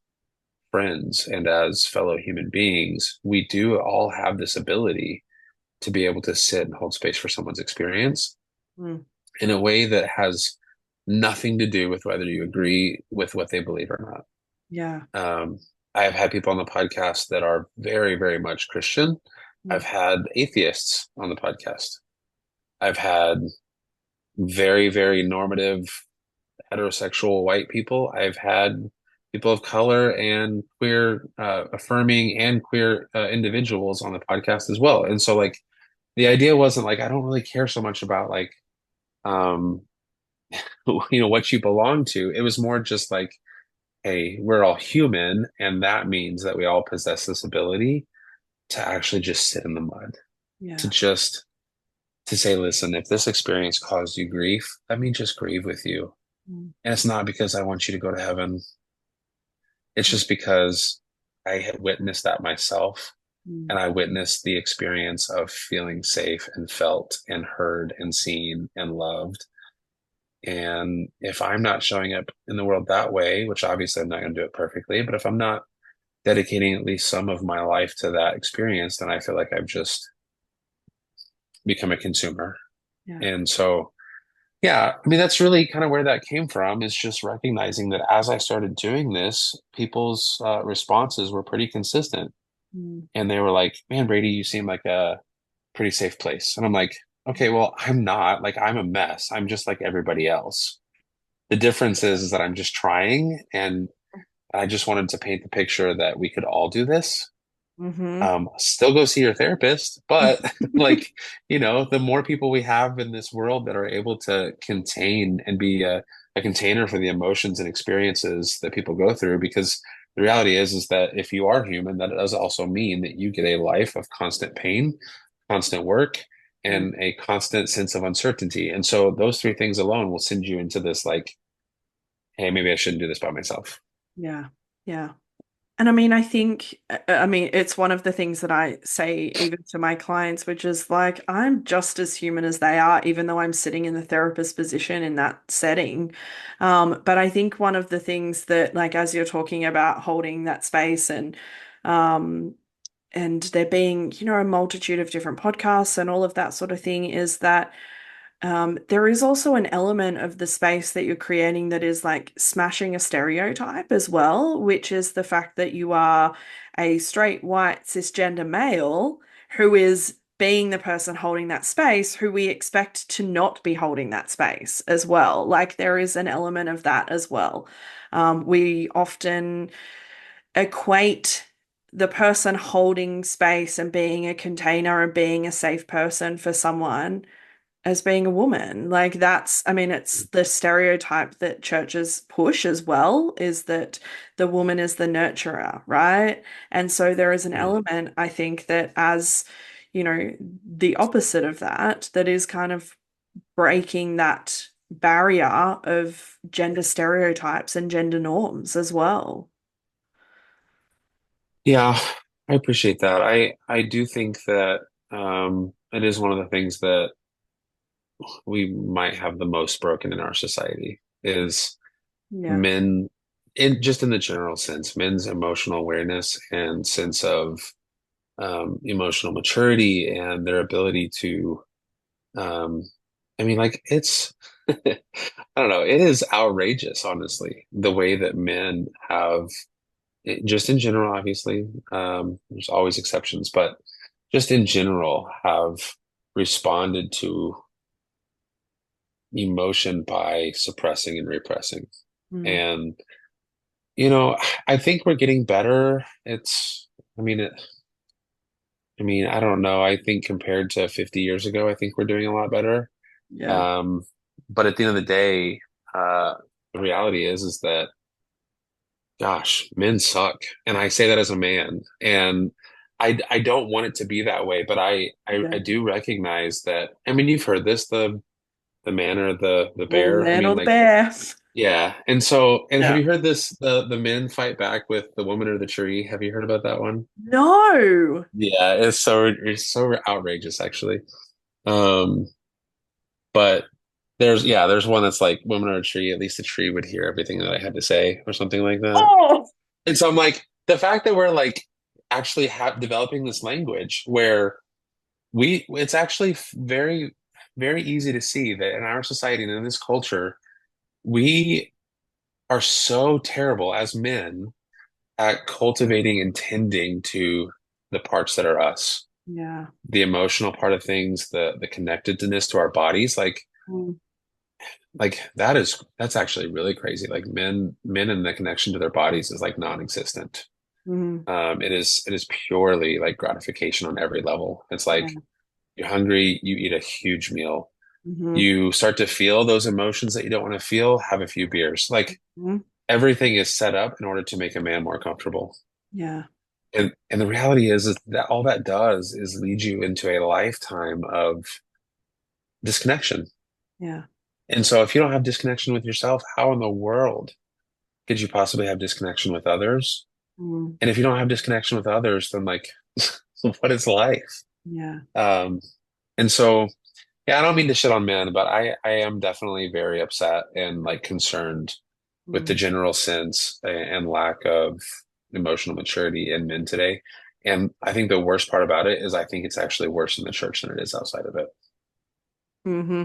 friends and as fellow human beings, we do all have this ability to be able to sit and hold space for someone's experience Mm. in a way that has nothing to do with whether you agree with what they believe or Yeah. not. I have had people on the podcast that are very, very much Christian. I've Mm. had atheists on the podcast. I've had very, very normative heterosexual white people. I've had people of color and queer, affirming and queer individuals on the podcast as well. And so, like, the idea wasn't like, I don't really care so much about like, um, what you belong to. It was more just like, hey, we're all human, and that means that we all possess this ability to actually just sit in the mud, to Yeah. just to say, listen, if this experience caused you grief, let me just grieve with you. Mm. And it's not because I want you to go to heaven. It's just because I had witnessed that myself. Mm. And I witnessed the experience of feeling safe and felt and heard and seen and loved. And if I'm not showing up in the world that way, which obviously I'm not going to do it perfectly, but if I'm not dedicating at least some of my life to that experience, then I feel like I've just become a consumer. Yeah. And so, yeah, I mean, that's really kind of where that came from, is just recognizing that as I started doing this, people's responses were pretty consistent. Mm. And they were like, man, Brady, you seem like a pretty safe place. And I'm like, okay, well, I'm not. Like, I'm a mess. I'm just like everybody else. The difference is that I'm just trying. And I just wanted to paint the picture that we could all do this. Mm-hmm. Still go see your therapist, but like, the more people we have in this world that are able to contain and be a container for the emotions and experiences that people go through, because the reality is that if you are human, that does also mean that you get a life of constant pain, constant work, Mm. and a constant sense of uncertainty. And so those three things alone will send you into this like, hey, maybe I shouldn't do this by myself. Yeah. Yeah. And I mean, I think, I mean, it's one of the things that I say even to my clients, which is like, I'm just as human as they are, even though I'm sitting in the therapist position in that setting. But I think one of the things that, like, as you're talking about holding that space um, and there being, a multitude of different podcasts and all of that sort of thing, is that there is also an element of the space that you're creating that is like smashing a stereotype as well, which is the fact that you are a straight, white, cisgender male who is being the person holding that space, who we expect to not be holding that space as well. Like there is an element of that as well. We often equate the person holding space and being a container and being a safe person for someone as being a woman. Like that's, I mean, it's the stereotype that churches push as well, is that the woman is the nurturer, right? And so there is an Mm. element, I think, that as, the opposite of that, that is kind of breaking that barrier of gender stereotypes and gender norms as well. Yeah, I appreciate that. I do think that it is one of the things that we might have the most broken in our society is Yeah. men, in just in the general sense, men's emotional awareness and sense of emotional maturity and their ability to um I mean, like, it's I don't know, it is outrageous, honestly, the way that men have, just in general, obviously, there's always exceptions, but just in general have responded to emotion by suppressing and repressing. Mm. And, I think we're getting better. I mean, I don't know. I think compared to 50 years ago, I think we're doing a lot better. Yeah. Um, but at the end of the day, the reality is that, gosh, men suck. And I say that as a man. And I don't want it to be that way, but I Yeah. do recognize that. I mean, you've heard this, the man or the Well, the bear. I man mean, or the like, bear. Yeah. And have Yeah. you heard this, the men fight back with the woman or the tree? Have you heard about that one? No. Yeah, it's so outrageous actually. Um, but there's one that's like woman or a tree, at least the tree would hear everything that I had to say or something like that. Oh. And so I'm like, the fact that we're like actually developing this language where it's actually very, very easy to see that in our society and in this culture, we are so terrible as men at cultivating and tending to the parts that are us, Yeah. the emotional part of things, the connectedness to our bodies, Mm. like that's actually really crazy. Like men and the connection to their bodies is like non-existent. Mm. It is purely like gratification on every level. It's Yeah. like you're hungry, you eat a huge meal. Mm-hmm. You start to feel those emotions that you don't want to feel, have a few beers. Like Mm-hmm. everything is set up in order to make a man more comfortable. Yeah. And the reality is that all that does is lead you into a lifetime of disconnection. Yeah. And so if you don't have disconnection with yourself, how in the world could you possibly have disconnection with others? Mm. And if you don't have disconnection with others, then like what is life? Yeah. Um, and so yeah, I don't mean to shit on men, but I am definitely very upset and like concerned with the Mm. general sense and lack of emotional maturity in men today. And I think the worst part about it is I think it's actually worse in the church than it is outside of it. Mm-hmm.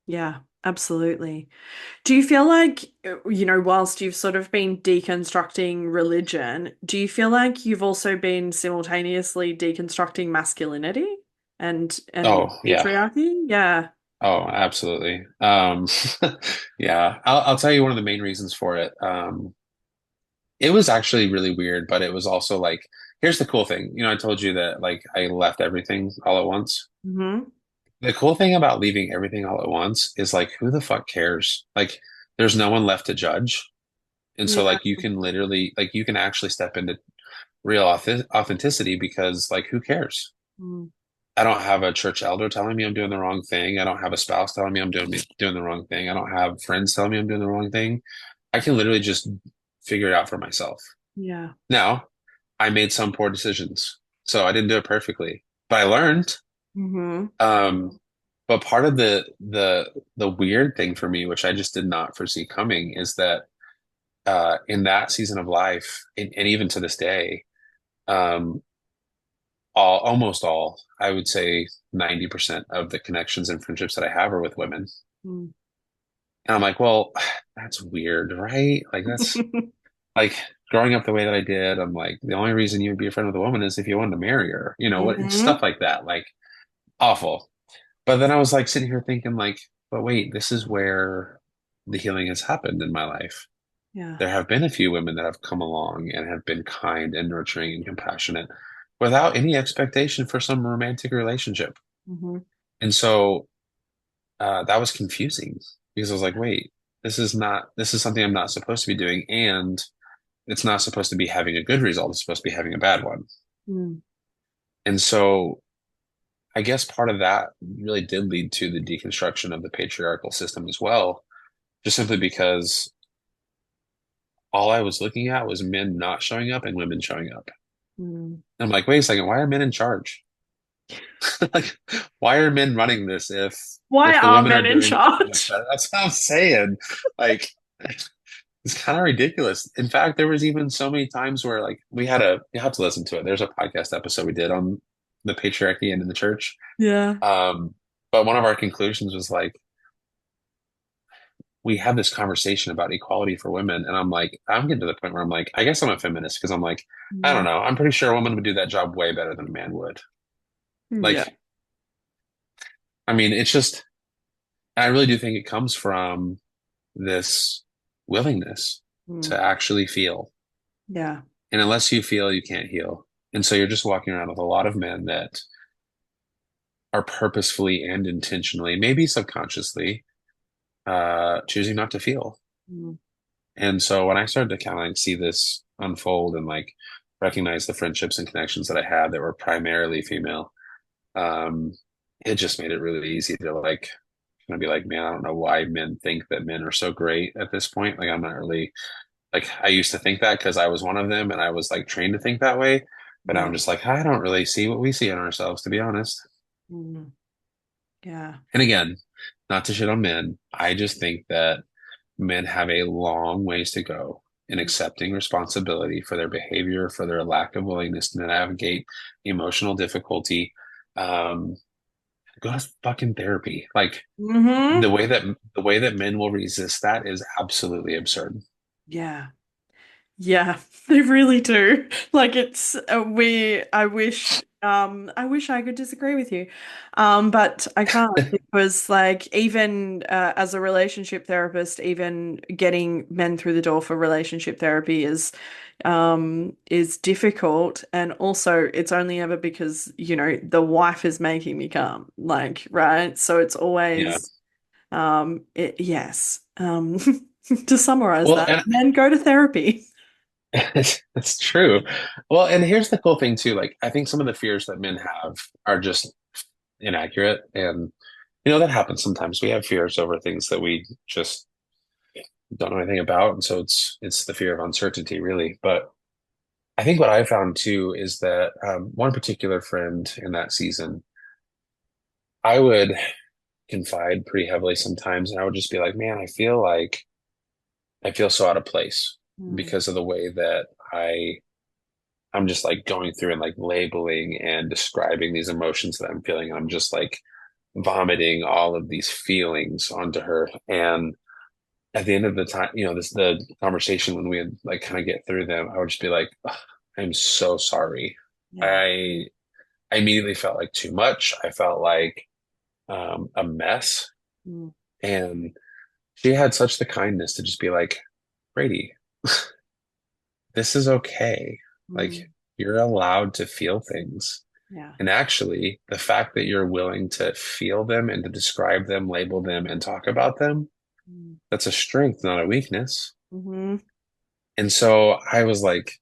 Yeah, absolutely. Do you feel like, whilst you've sort of been deconstructing religion, do you feel like you've also been simultaneously deconstructing masculinity and Oh, yeah. patriarchy? Yeah. Oh, absolutely. Yeah, I'll tell you one of the main reasons for it. It was actually really weird, but it was also like, here's the cool thing. I told you that like I left everything all at once. Mm-hmm. The cool thing about leaving everything all at once is like, who the fuck cares? Like, there's no one left to judge. And so Yeah. like you can literally like you can actually step into real authenticity because like who cares? Mm. I don't have a church elder telling me I'm doing the wrong thing. I don't have a spouse telling me I'm doing the wrong thing. I don't have friends telling me I'm doing the wrong thing. I can literally just figure it out for myself. Yeah. Now, I made some poor decisions, so I didn't do it perfectly, but I learned. Mm-hmm. But part of the weird thing for me, which I just did not foresee coming, is that in that season of life, and even to this day, um, almost all, I would say 90% of the connections and friendships that I have are with women. Mm. And I'm like, well, that's weird, right? Like that's like growing up the way that I did. I'm like, the only reason you would be a friend with a woman is if you wanted to marry her, what Mm-hmm. stuff like that, like awful. But then I was like sitting here thinking like, but wait, this is where the healing has happened in my life. Yeah. There have been a few women that have come along and have been kind and nurturing and compassionate without any expectation for some romantic relationship. Mm-hmm. And so that was confusing because I was like, wait, this is something I'm not supposed to be doing. And it's not supposed to be having a good result. It's supposed to be having a bad one. Mm. And so I guess part of that really did lead to the deconstruction of the patriarchal system as well, just simply because all I was looking at was men not showing up and women showing up. Mm. I'm like, wait a second, why are men in charge? Like, why are men running this Why if the are women are men in doing so much charge? better? That's what I'm saying. Like, it's kind of ridiculous. In fact, there was even so many times where like you have to listen to it. There's a podcast episode we did on the patriarchy and in the church. Yeah. Um, but one of our conclusions was like, we have this conversation about equality for women, and I'm like, I'm getting to the point where I'm like, I guess I'm a feminist because I'm like, I don't Mm. know. I'm pretty sure a woman would do that job way better than a man would. Yeah. Like, I mean, it's just, I really do think it comes from this willingness Mm. to actually feel. Yeah. And unless you feel, you can't heal. And so you're just walking around with a lot of men that are purposefully and intentionally, maybe subconsciously, choosing not to feel. Mm. And so when I started to kind of like see this unfold and like recognize the friendships and connections that I had that were primarily female, um, it just made it really easy to like gonna be like, man, I don't know why men think that men are so great at this point. Like I'm not really like I used to think that because I was one of them and I was like trained to think that way. But now I'm Yeah. just like, I don't really see what we see in ourselves, to be honest. Mm. Yeah. And again, not to shit on men, I just think that men have a long ways to go in accepting responsibility for their behavior, for their lack of willingness to navigate emotional difficulty. Um, Go to fucking therapy. Like Hmm. the way that men will resist that is absolutely absurd. Yeah. Yeah, they really do. Like it's I wish I could disagree with you. But I can't because like even as a relationship therapist, even getting men through the door for relationship therapy is difficult, and also it's only ever because, the wife is making me come, like, right? So it's Yeah. always yes. To summarize Well, that, and men go to therapy. it's true. Well, and here's the cool thing too. Like, I think some of the fears that men have are just inaccurate, and that happens sometimes. We have fears over things that we just don't know anything about, and so it's the fear of uncertainty, really. But I think what I found too is that one particular friend in that season, I would confide pretty heavily sometimes, and I would just be like, "Man, I feel so out of place Mm, because of the way that I'm just like going through and like labeling and describing these emotions that I'm feeling. And I'm just like vomiting all of these feelings onto her. And at the end of the time, the conversation when we would like kind of get through them, I would just be like, "Ugh, I'm so sorry. yeah. I I immediately felt like too much. I felt like a mess. Mm, And she had such the kindness to just be like, Brady, this is okay. Like mm, you're allowed to feel things. yeah. And actually, the fact that you're willing to feel them and to describe them, label them, and talk about them, Mm, that's a strength, not a weakness. hmm. And so I was like,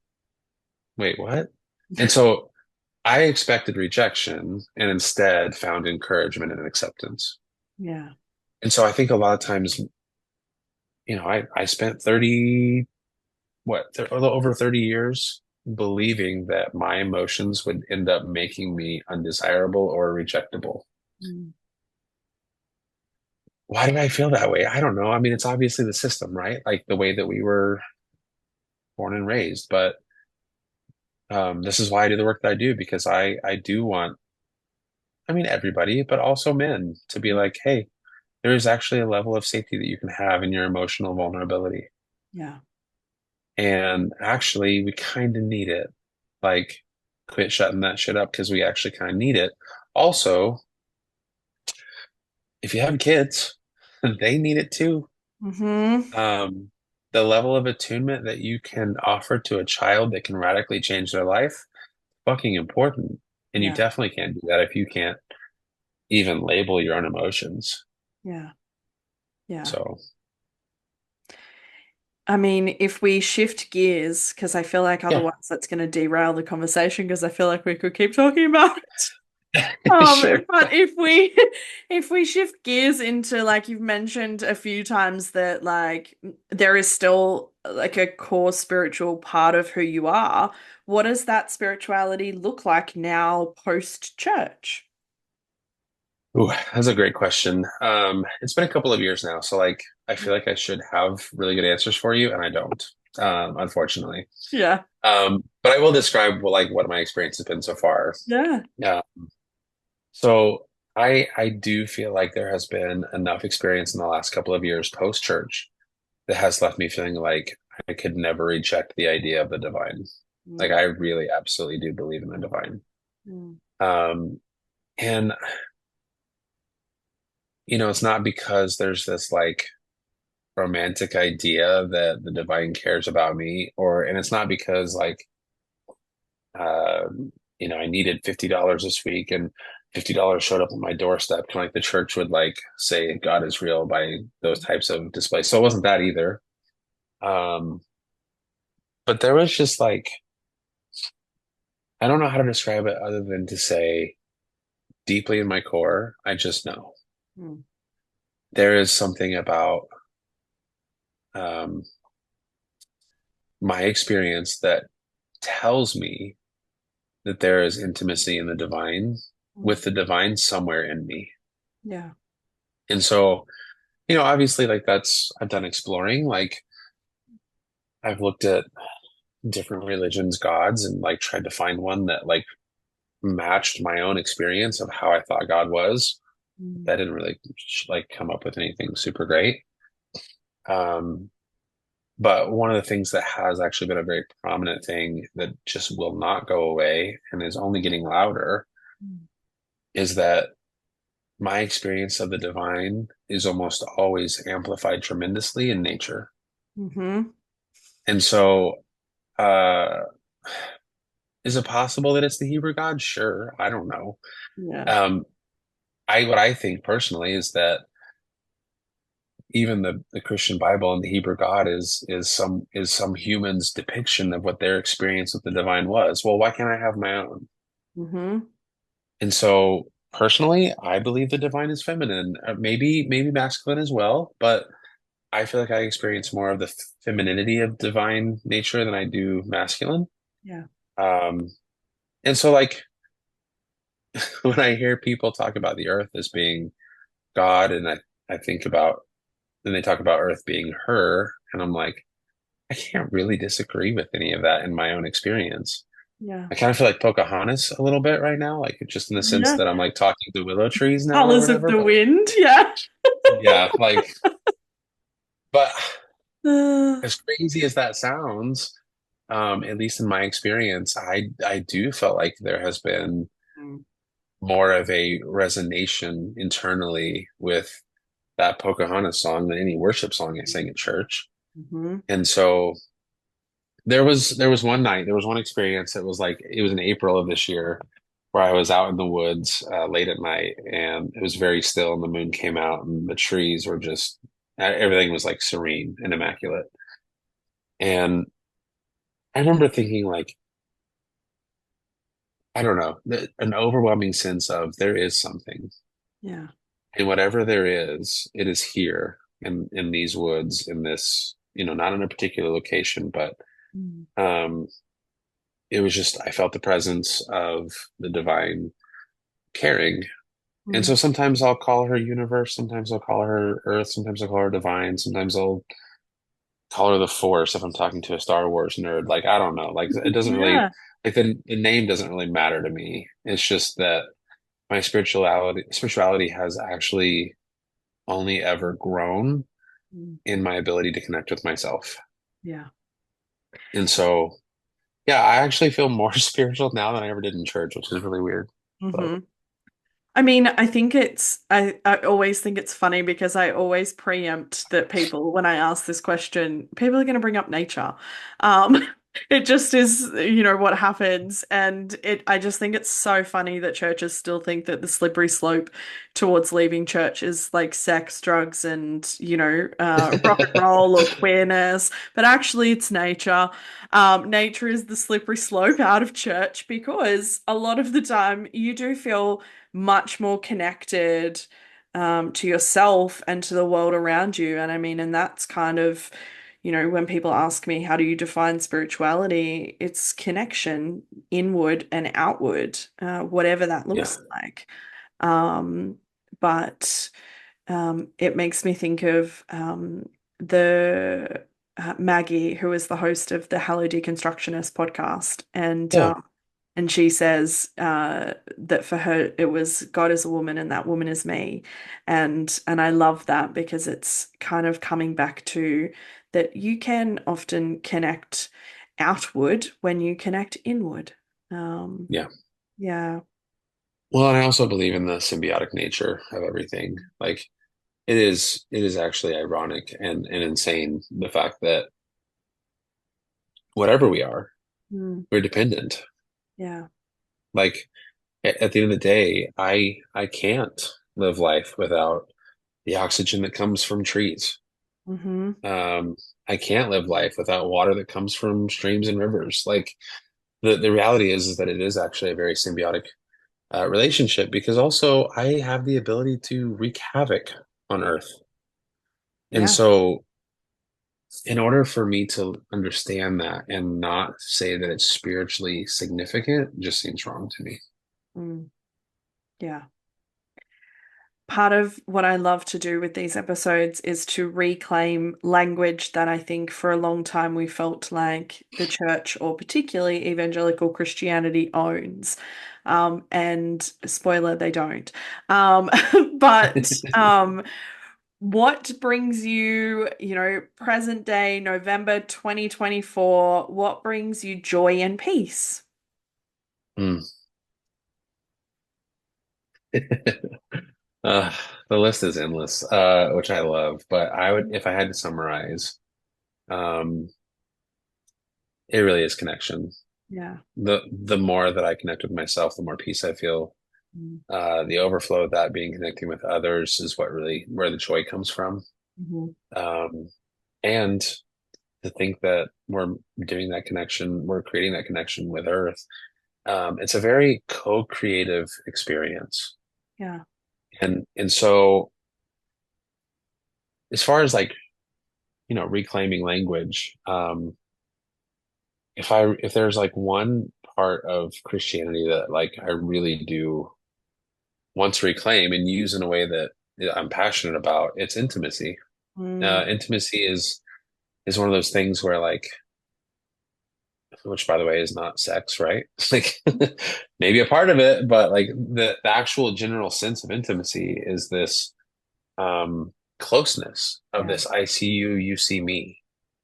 wait, what? And so I expected rejection and instead found encouragement and acceptance. Yeah. And so I think a lot of times, I spent 30, a little over 30 years believing that my emotions would end up making me undesirable or rejectable. Mm, Why did I feel that way? I don't know. I mean, it's obviously the system, right? Like the way that we were born and raised. But this is why I do the work that I do because I do want, I mean, everybody, but also men to be like, hey, there is actually a level of safety that you can have in your emotional vulnerability. yeah. And actually, we kind of need it. Like, quit shutting that shit up because we actually kind of need it. Also, if you have kids, they need it too. Hmm. Um, the level of attunement that you can offer to a child that can radically change their life, fucking important. And you Yeah. definitely can't do that if you can't even label your own emotions. Yeah. Yeah. So, I mean, if we shift gears, because I feel like yeah, otherwise that's going to derail the conversation, because I feel like we could keep talking about it. sure. But if we shift gears into, like, you've mentioned a few times that like there is still like a core spiritual part of who you are, what does that spirituality look like now post church? Ooh, that's a great question. It's been a couple of years now, so like I feel like I should have really good answers for you, and I don't, unfortunately. Yeah. But I will describe like what my experience has been so far. Yeah. Yeah. So I do feel like there has been enough experience in the last couple of years post church that has left me feeling like I could never reject the idea of the divine. Like Mm, I really absolutely do believe in the divine. mm, Um, and it's not because there's this like romantic idea that the divine cares about me, and it's not because like I needed $50 this week and $50 showed up on my doorstep. Kind of like the church would like say God is real by those types of displays. So it wasn't that either. Um, but there was just like, I don't know how to describe it other than to say deeply in my core, I just know. mm. there is something about um, my experience that tells me that there is intimacy in the divine, Mm. with the divine somewhere in me. Yeah. And so, obviously, like I've done exploring, like I've looked at different religions' gods and like tried to find one that like matched my own experience of how I thought God was. Mm. That didn't really like come up with anything super great. Um, but one of the things that has actually been a very prominent thing that just will not go away and is only getting louder Mm. is that my experience of the divine is almost always amplified tremendously in nature. Mm-hmm. And so, uh, is it possible that it's the Hebrew God? Sure. I don't know. Yeah. Um, what I think personally is that even the Christian Bible and the Hebrew God is some human's depiction of what their experience with the divine was. Well, why can't I have my own? Mm-hmm. And so personally, I believe the divine is feminine, maybe masculine as well, but I feel like I experience more of the femininity of divine nature than I do masculine. Yeah. Um, and so like when I hear people talk about the earth as being God, and I think about, then they talk about earth being her, and I'm like, I can't really disagree with any of that in my own experience. Yeah. I kind of feel like Pocahontas a little bit right now, like just in the sense Yeah. that I'm like talking to willow trees now or Colors of whatever. the But wind. Yeah. yeah, like, but Uh, as crazy as that sounds, at least in my experience, I do felt like there has been mm. more of a resonation internally with that Pocahontas song than any worship song I sang at church. Mm-hmm. And so there was one night, there was one experience that was like it was in April of this year where I was out in the woods late at night and it was very still and the moon came out and the trees were just everything was like serene and immaculate. And I remember thinking like I don't know, an overwhelming sense of there is something. Yeah. And whatever there is, it is here in these woods, in this, not in a particular location, but Mm. um it was just I felt the presence of the divine caring. And Mm. so sometimes I'll call her universe, sometimes I'll call her earth, sometimes I'll call her divine, sometimes I'll call her the force if I'm talking to a Star Wars nerd. Like I don't know. Like it doesn't really Yeah. like the name doesn't really matter to me. It's just that my spirituality has actually only ever grown Mm. in my ability to connect with myself. Yeah. And so yeah, I actually feel more spiritual now than I ever did in church, which is really weird. But Mm-hmm. I mean, I think I always think it's funny because I always preempt that people, when I ask this question, people are going to bring up nature. Um, it just is, what happens. And I just think it's so funny that churches still think that the slippery slope towards leaving church is like sex, drugs, and, rock and roll or queerness. But actually, it's nature. Nature is the slippery slope out of church because a lot of the time you do feel much more connected to yourself and to the world around you. And I mean, and that's kind of, when people ask me, how do you define spirituality? It's connection inward and outward, whatever that yeah, looks like. Um, but it makes me think of the Maggie, who is the host of the Hello Deconstructionist podcast, yeah, and she says that for her it was God is a woman and that woman is me, and I love that because it's kind of coming back to that you can often connect outward when you connect inward. Um, yeah. yeah. Well, and I also believe in the symbiotic nature of everything. Like it is actually ironic and insane the fact that whatever we are, Mm, we're dependent. yeah. Like at the end of the day, I can't live life without the oxygen that comes from trees. Mm-hmm. Um, I can't live life without water that comes from streams and rivers. Like the reality is that it is actually a very symbiotic relationship because also I have the ability to wreak havoc on earth. And Yeah. so, in order for me to understand that and not say that it's spiritually significant, just seems wrong to me. Mm, yeah. Part of what I love to do with these episodes is to reclaim language that I think for a long time we felt like the church, or particularly evangelical Christianity, owns. And spoiler, they don't. Um, but what brings you, present day, November 2024, what brings you joy and peace? Mm. Uh, the list is endless, which I love. But I would, if I had to summarize, um, it really is connection. Yeah. The more that I connect with myself, the more peace I feel. The overflow of that being connecting with others is what really where the joy comes from. Mm-hmm. Um, and to think that we're doing that connection, we're creating that connection with Earth. It's a very co-creative experience. Yeah. And so as far as like, reclaiming language, if there's like one part of Christianity that like I really do want to reclaim and use in a way that I'm passionate about, it's intimacy. Mm, Intimacy is one of those things where like, which by the way is not sex, right? Like maybe a part of it, but like the actual general sense of intimacy is this closeness of yeah. this I see you, you see me.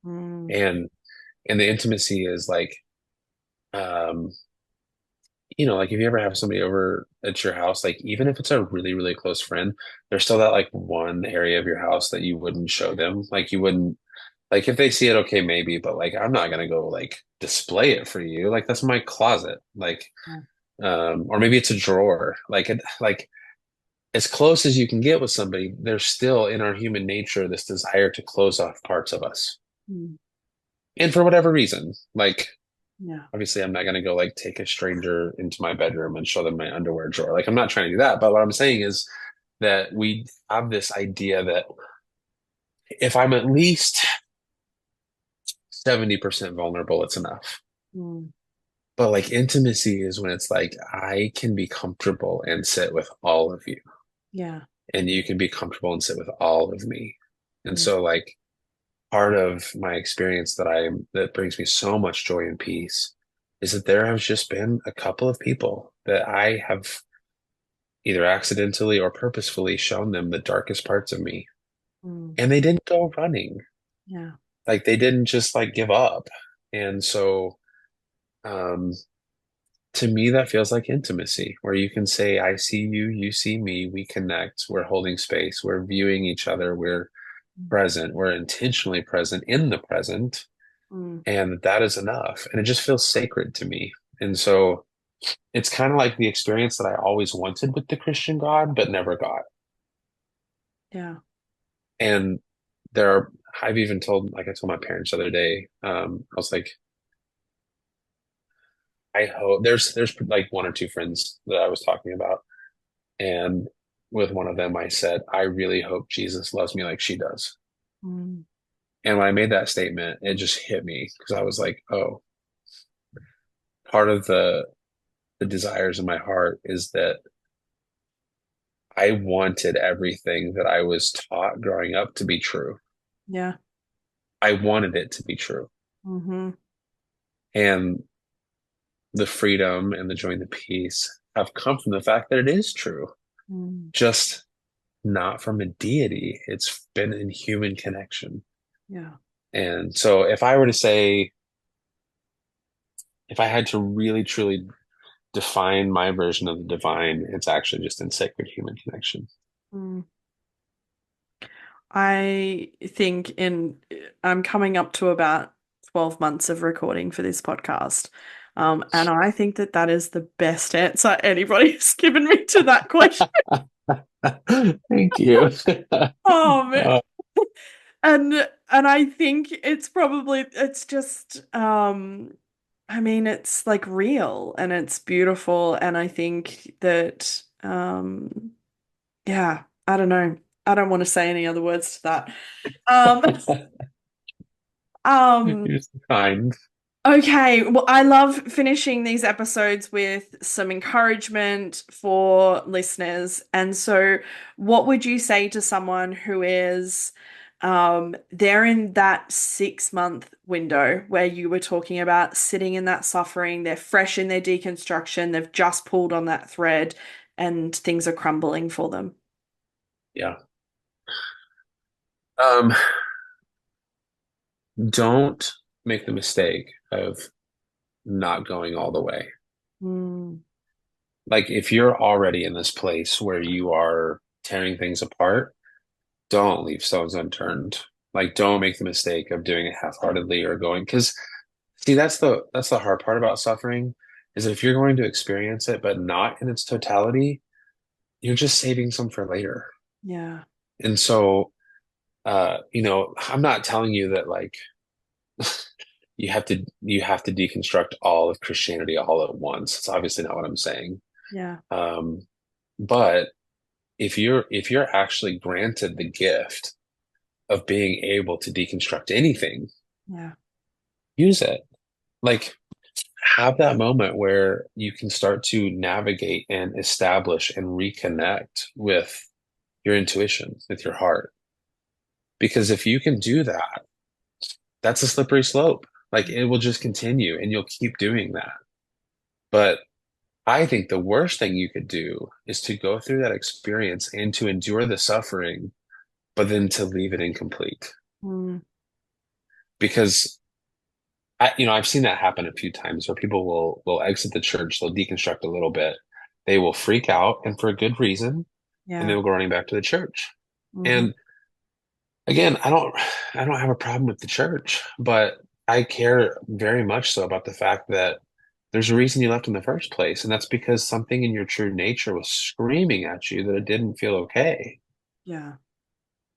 Mm, And the intimacy is like um like if you ever have somebody over at your house, like even if it's a really, really close friend, there's still that like one area of your house that you wouldn't show them. Like you wouldn't like if they see it, okay, maybe, but like I'm not gonna go like display it for you. Like that's my closet. Like yeah. or maybe it's a drawer. Like as close as you can get with somebody, there's still in our human nature this desire to close off parts of us. Mm, And for whatever reason, like yeah. obviously I'm not going to go like take a stranger into my bedroom and show them my underwear drawer. Like I'm not trying to do that. But what I'm saying is that we have this idea that if I'm at least 70% vulnerable, it's enough. Mm, But like intimacy is when it's like I can be comfortable and sit with all of you, yeah. and you can be comfortable and sit with all of me. And Mm, so like part of my experience that brings me so much joy and peace is that there has just been a couple of people that I have either accidentally or purposefully shown them the darkest parts of me. mm, And they didn't go running. yeah. Like they didn't just like give up. And so um to me that feels like intimacy where you can say, I see you, you see me, we connect, we're holding space, we're viewing each other, we're present, we're intentionally present in the present, Mm, and that is enough. And it just feels sacred to me. And so it's kind of like the experience that I always wanted with the Christian God, but never got. yeah. And there are, I've even told, like I told my parents the other day, I was like, I hope there's like one or two friends that I was talking about. And with one of them, I said, I really hope Jesus loves me like she does. Mm, And when I made that statement, it just hit me because I was like, oh, part of the desires in my heart is that I wanted everything that I was taught growing up to be true. yeah. I wanted it to be true. Mm-hmm. And the freedom and the joy and the peace have come from the fact that it is true, Mm, just not from a deity. It's been in human connection. yeah. And so if I were to say, if I had to really truly define my version of the divine, it's actually just in sacred human connection. Mm. I think I'm coming up to about 12 months of recording for this podcast. And I think that that is the best answer anybody's given me to that question. Thank you. Oh man. Uh, And I think it's just I mean it's like real and it's beautiful and I think that yeah, I don't know. I don't want to say any other words to that. Um, um, You're so kind. okay. Well, I love finishing these episodes with some encouragement for listeners. And so, what would you say to someone who is, they're in that 6 month window where you were talking about sitting in that suffering, they're fresh in their deconstruction, they've just pulled on that thread, and things are crumbling for them? Yeah. Um, don't make the mistake of not going all the way. Mm, Like if you're already in this place where you are tearing things apart, don't leave stones unturned. Like don't make the mistake of doing it half-heartedly or going because see that's the hard part about suffering is if you're going to experience it but not in its totality, you're just saving some for later. yeah, And so I'm not telling you that like you have to deconstruct all of Christianity all at once. It's obviously not what I'm saying. yeah, Um, but if you're actually granted the gift of being able to deconstruct anything, yeah. use it. Like have that moment where you can start to navigate and establish and reconnect with your intuition, with your heart. Because if you can do that, that's a slippery slope. Like it will just continue and you'll keep doing that. But I think the worst thing you could do is to go through that experience and to endure the suffering, but then to leave it incomplete. Mm, Because I've seen that happen a few times where people will exit the church, they'll deconstruct a little bit, they will freak out, and for a good reason, and they yeah. will go running back to the church. Hmm. And again, I don't have a problem with the church, but I care very much so about the fact that there's a reason you left in the first place, and that's because something in your true nature was screaming at you that it didn't feel okay. Yeah.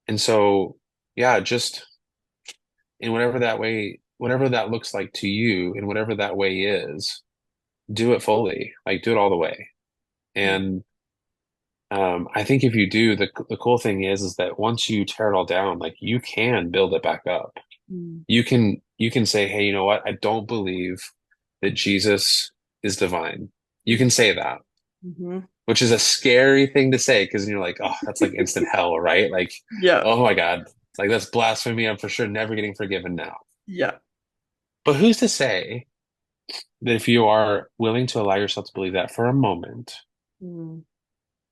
And so, yeah, just in whatever that way, whatever that looks like to you, and whatever that way is, do it fully, like do it all the way. Yeah. And I think if you do, the cool thing is that once you tear it all down, like you can build it back up. Mm, You can say, hey, you know what? I don't believe that Jesus is divine. You can say that, mm-hmm. which is a scary thing to say because you're like, oh, that's like instant hell, right? Like, Yeah. oh my God, like that's blasphemy. I'm for sure never getting forgiven now. Yeah. But who's to say that if you are willing to allow yourself to believe that for a moment, Mm,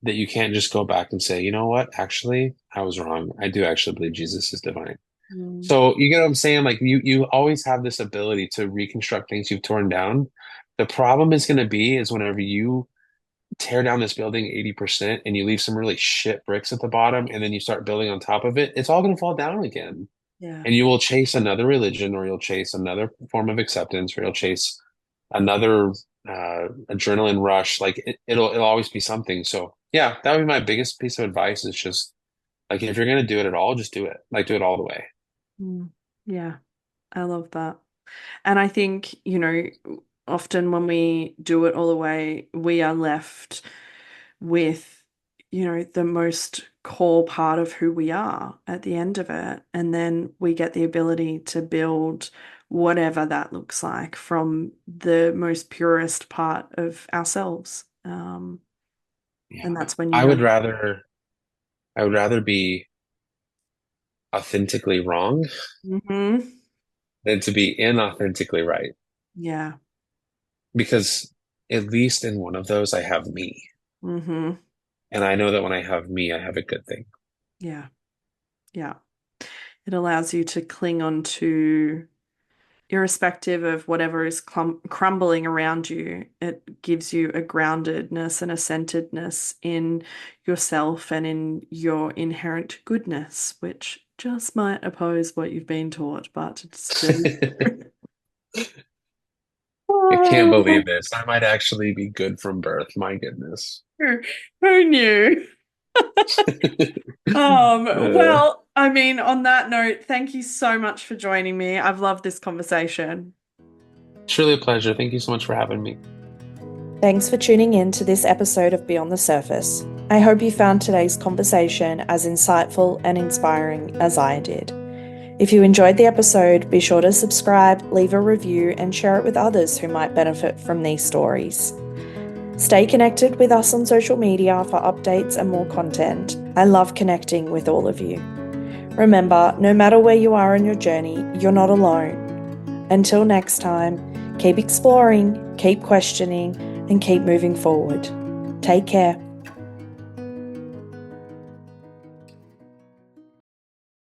that you can't just go back and say, you know what? Actually, I was wrong. I do actually believe Jesus is divine. mm, So you get what I'm saying? Like you always have this ability to reconstruct things you've torn down. The problem is going to be is whenever you tear down this building 80% and you leave some really shit bricks at the bottom and then you start building on top of it, it's all going to fall down again. yeah. And you will chase another religion or you'll chase another form of acceptance or you'll chase another adrenaline rush. Like it'll always be something. So yeah, that would be my biggest piece of advice is just like if you're going to do it at all, just do it. Like do it all the way. Mm, yeah. I love that. And I think, often when we do it all the way, we are left with, the most core part of who we are at the end of it. And then we get the ability to build whatever that looks like from the most purest part of ourselves. Yeah. And that's when you I know. would rather I would rather be authentically wrong Hmm. than to be inauthentically right. Yeah. Because at least in one of those, I have me. Hmm. And I know that when I have me, I have a good thing. Yeah. Yeah. It allows you to cling on to, irrespective of whatever is crumbling around you, it gives you a groundedness and a centeredness in yourself and in your inherent goodness, which just might oppose what you've been taught, but it's very I can't believe true. this. I might actually be good from birth. My goodness. Who knew? Uh, Well, I mean, on that note, thank you so much for joining me. I've loved this conversation. Truly a pleasure. Thank you so much for having me. Thanks for tuning in to this episode of Beyond the Surface. I hope you found today's conversation as insightful and inspiring as I did. If you enjoyed the episode, be sure to subscribe, leave a review, and share it with others who might benefit from these stories. Stay connected with us on social media for updates and more content. I love connecting with all of you. Remember, no matter where you are in your journey, you're not alone. Until next time, keep exploring, keep questioning, and keep moving forward. Take care.